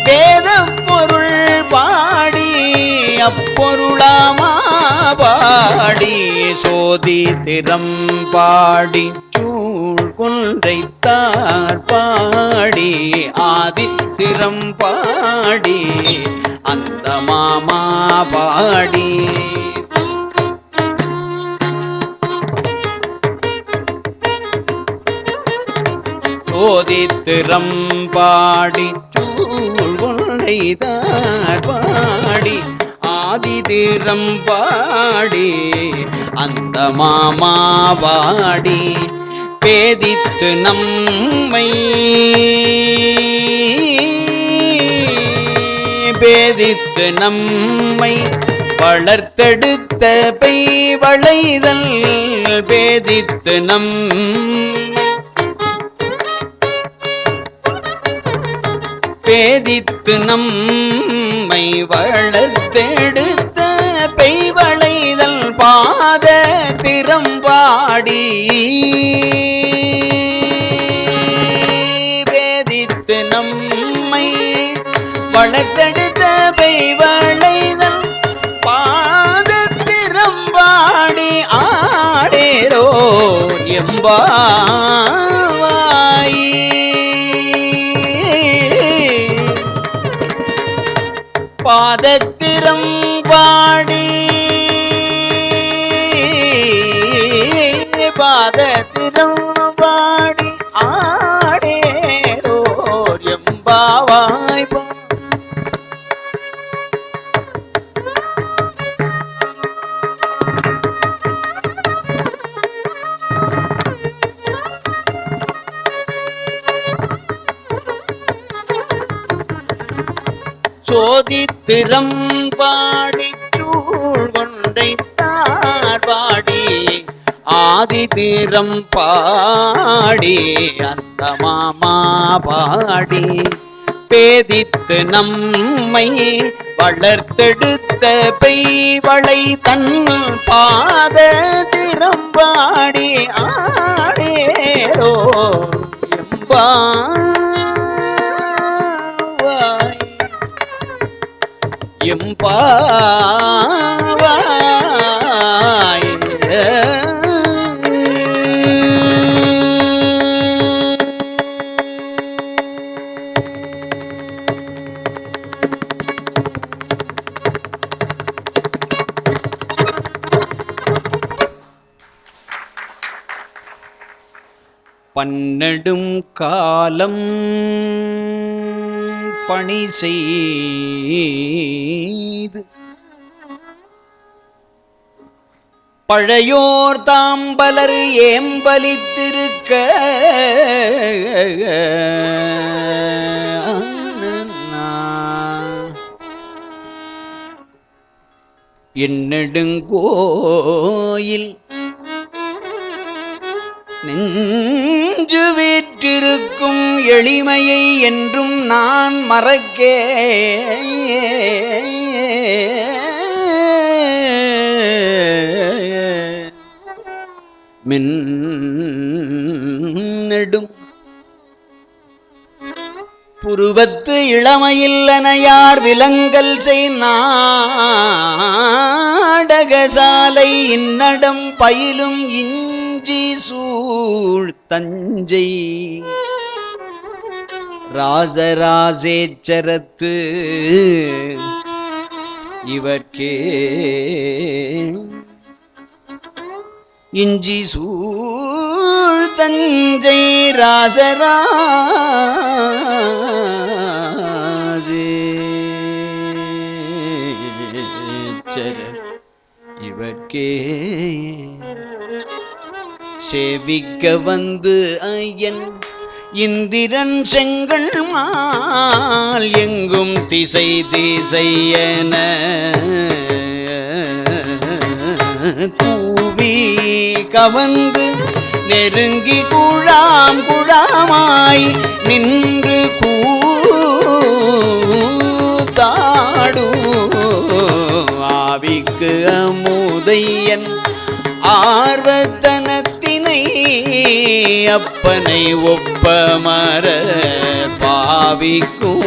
வேத பொருள் பாடி அப்பொருளாமா பாடி சோதி திறம் பாடி சூழ் கொன்றைத்தார் பாடி ஆதித்திரம் பாடி அந்த மாமா பாடி சோதித்திரம் பாடி சூழ் கொன்றைத்தார் பாடி ஆதிதிரம் பாடி அந்த மாமா பாடி பேதித்து நம்மை பேதித்து நம்மை வளர்த்தெடுத்த பெய்வளைதல் பேதித்து பேதித்து நம்மை வளர்த்தெடுத்த பெய்வளைதல் பாத திறம்பாடி பேதித்து நம்மை வளர்த்தெடுத்த பெய்வளைதல் பாத திறம்பாடி ஆடேரோ எம்பாவாய் பாதத்திரம் பாடி பாதத்திரம் பாடி ஆடேரோர் எம்பாவாய் சோதித்திரம் பாடி சூழ் கொன்றைத்தார் பாடி ஆதித்திரம் பாடி அந்த மாமா பாடி பேதித்து நம்மை வளர்த்தெடுத்த பெய்வளை தன் பாத திறம்பாடி ஆடேரோ எம்பாவாய் எம்பாவாய் பன்னெடும் காலம் பணி செய்து பழையோர் தாம்பலர் ஏம்பலித்திருக்க என்னெடுங்கோயில் நெஞ்சு வீற்றிருக்கும் எளிமையை என்றும் நான் மறக்கே மின்னெடும் புருவத்து இளமையில்லனையார் விலங்கல் செய் நாடகசாலை இன்னடம் பயிலும் இஞ்சி சூழ் தஞ்சை ராசராசேச்சரத்து இவர்க்கே இஞ்சி சூழ் தஞ்சை ராசராசேச்சர இவர்க்கே சேவிக்க வந்து ஐயன் இந்திரன் செங்கண் மால் எங்கும் திசை திசையன கூவி கவர்ந்து நெருங்கி குழாம் குழாமாய் நின்று கூத்தாடு ஆவிக்கு அமுதையன் ஆர்வத்தனத்தினை அப்பனை ஒப்பமர பாவிக்கும்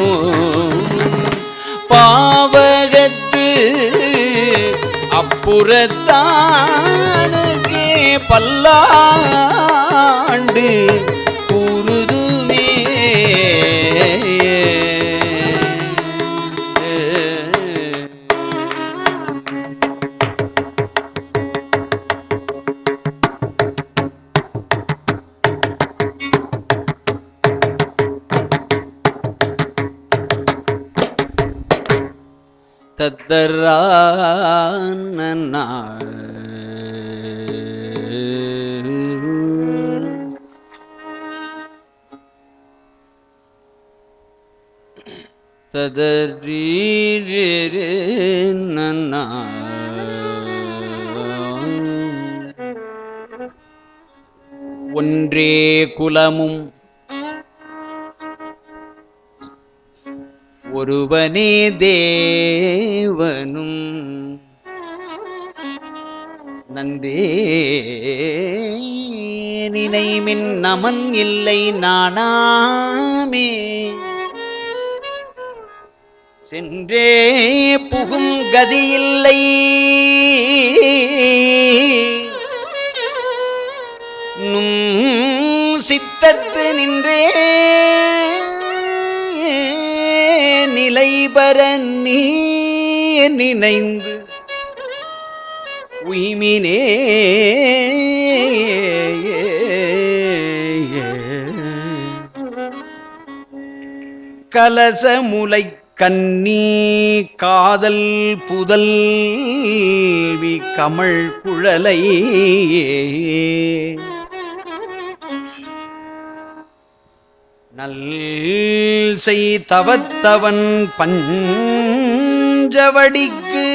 பாவகத்து அப்புறத்தானுக்கே பல்லாண்டு கூறுதுமே தத்தரான ததரீரே நன்னா ஒன்றே குலமும் ஒருவனே தேவனும் நன்றே நினைமின் நமன் இல்லை நானாமே சென்றே புகும் கதியில்லை நும் சித்தத்து நின்றே நிலைபர நீ நினைந்து உய்மினே கலசமுலை கன்னி காதல் புதல் கமழ் குழலை நல் செய் தவத்தவன் பஞ்சவடிக்கு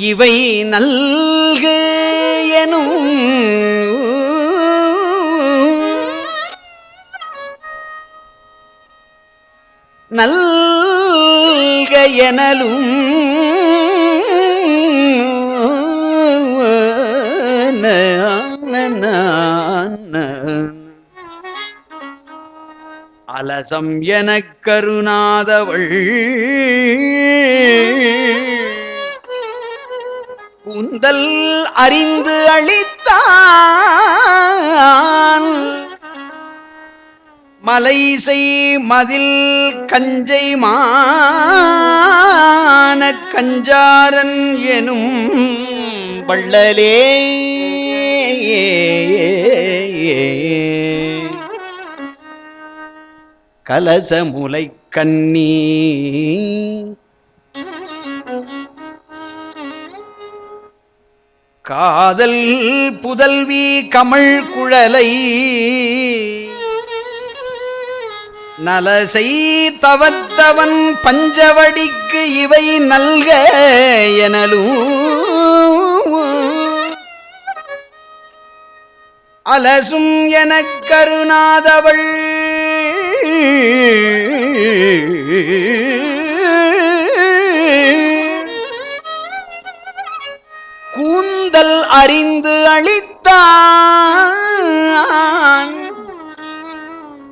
இவை நல்கு எனும் நல்க எனலும் அலசம் எனக் கருணாதவள் கூந்தல் அறிந்து அளித்தான் மலைசை மதில் கஞ்சை மான கஞ்சாரன் எனும் வள்ளலே கலசமுலை கண்ணி காதல் புதல்வி கமழ் குழலை நலசை தவத்தவன் பஞ்சவடிக்கு இவை நல்க எனலும் அலசும் எனக் கருணாதவள் கூந்தல் அறிந்து அளித்தான்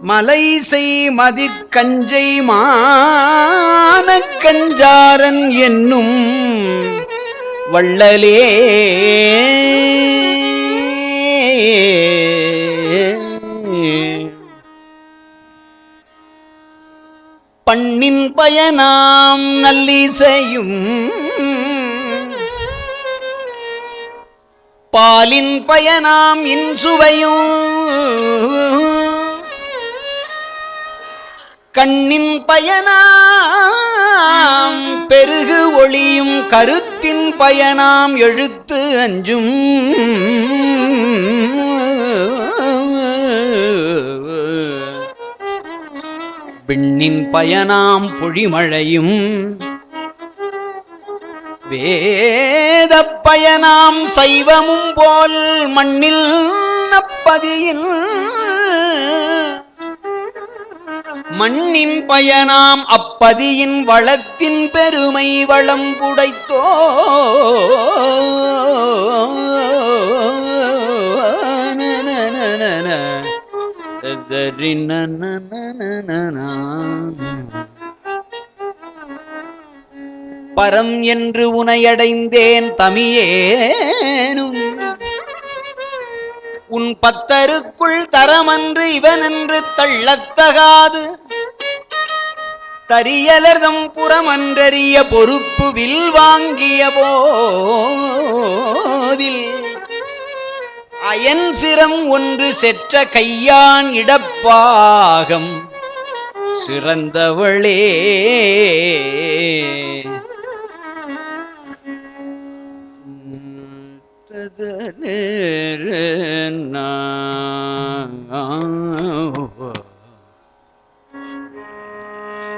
மலைசை மதிர்கஞ்சை மான கஞ்சாரன் என்னும் வள்ளலே பண்ணின் பயனாம் நல்லிசையும் பாலின் பயனாம் இன்சுவையும் கண்ணின் பயனாம் பெருகு ஒளியும் கருத்தின் பயனாம் எழுத்து அஞ்சும் விண்ணின் பயனாம் பொழிமழையும் வேத பயனாம் சைவமும் போல் மண்ணில் நப்பதியில் மண்ணின் பயனாம் அப்பதியின் வளத்தின் பெருமை வளம் புடைத்தோ பரம் என்று உனையடைந்தேன் தமியேனும் உன் பத்தருக்குள் தரமன்று இவனென்று தள்ளத்தகாது தரியலர்தம் புறமன்றறிய பொறுப்பு வில் வாங்கிய போதில் அயன் சிரம் ஒன்று செற்ற கையான் இடப்பாகம் சிறந்தவளே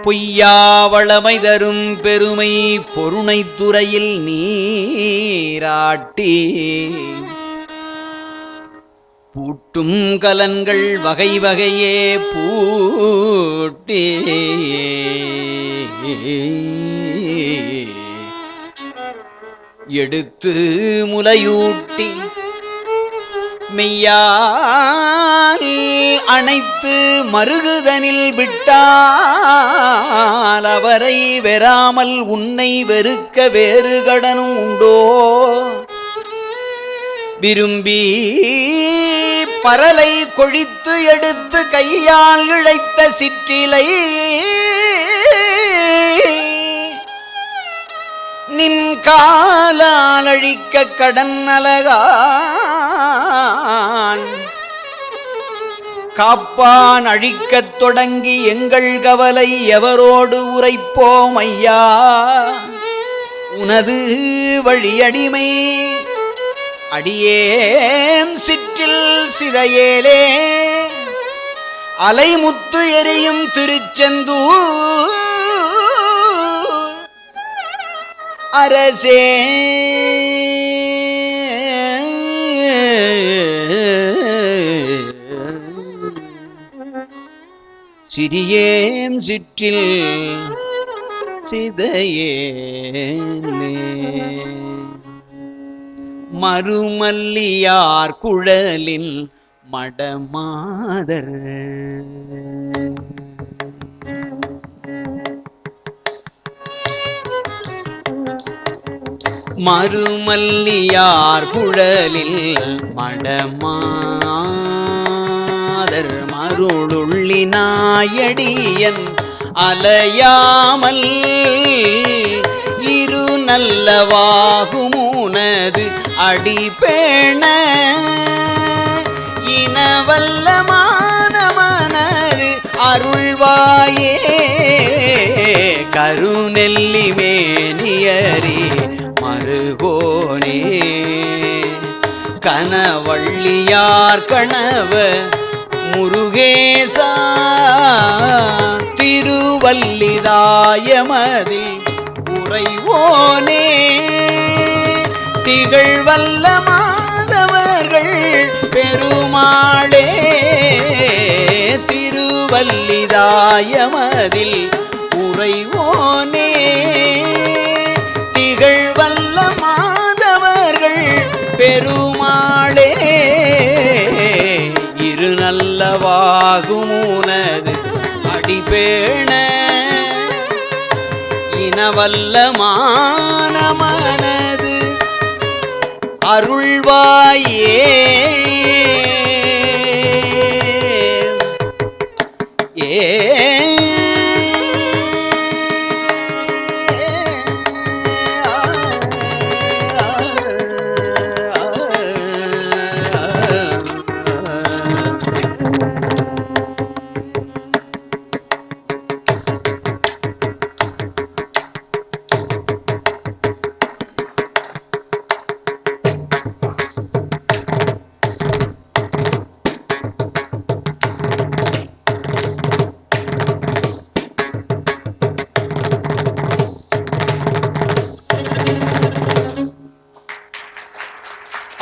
பொய்யாவளமை தரும் பெருமை பொருணை துறையில் நீராட்டி பூட்டும் கலன்கள் வகை வகையே பூட்டி எடுத்து முலையூட்டி மெய்யால் அணைத்து மருகுதனில் விட்டால் அவரை வெறாமல் உன்னை வெறுக்க வேறு கடனும் உண்டோ விரும்பி பரலை கொழித்து எடுத்து கையால் இழைத்த சிற்றிலை நின் காலால் அழிக்க கடன் அலகான் காப்பான் அழிக்கத் தொடங்கி எங்கள் கவலை எவரோடு உரைப்போம் ஐயா உனது வழியடிமை அடியேன் சிற்றில் சிதையேலே அலைமுத்து எரியும் திருச்செந்தூர் அரசே சிறியேம் சிற்றில் சிதையேலே மறுமல்லியார் குழலின் மடமாதர் மறுமல்லியார் குழலில் மடமாதர் அமரர் மருளுள்ளி நாயடியன் அலையாமல் இரு நல்லவாகுமுனது அடிபேண இனவல்ல மானமனது அருள்வாயே கருநெல்லி மேனியரே மருகோனே கனவள்ளியார் கணவ முருகேசா திருவல்லிதாயமதில் உறைவோனே திகழ்வல்ல மாதவர்கள் பெருமாளே திருவல்லிதாயமதில் உறைவோனே திகழ்வல்ல மாதவர்கள் பெருமாளே இரு நல்லவாகுமுனது அடிபேண இனவல்ல மானமனது அருள்வாயே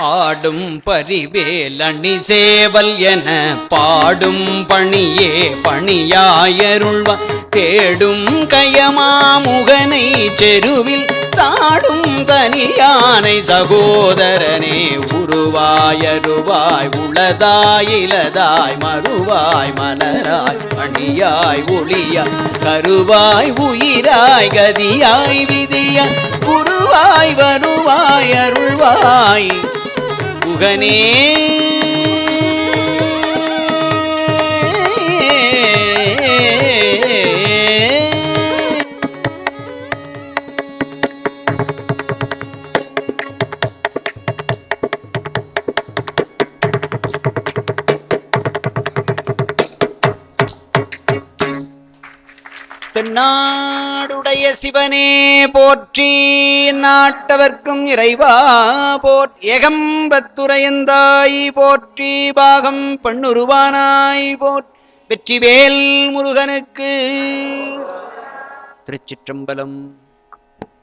ஆடும் பரிவேல் அணி சேவல் என பாடும் பணியே பணியாயருள்வா தேடும் கயமாமுகனை செருவில் சாடும் தனியானை சகோதரனே உருவாயருவாய் உளதாய் இலதாய் மறுவாய் மலராய் அணியாய் ஒளியாய் கருவாய் உயிராய் கதியாய் விதியாய் குருவாய் வருவாய் அருள்வாய் குகனே தென்னாடுடைய சிவனே போற்றி நாட்டவர்க்கும் இறைவா ஏகம்பத்துரையந்தாய் போற்றி பாகம் பண்ணுருவானாய் போற்றி வெற்றிவேல் முருகனுக்கு திருச்சிற்றம்பலம்.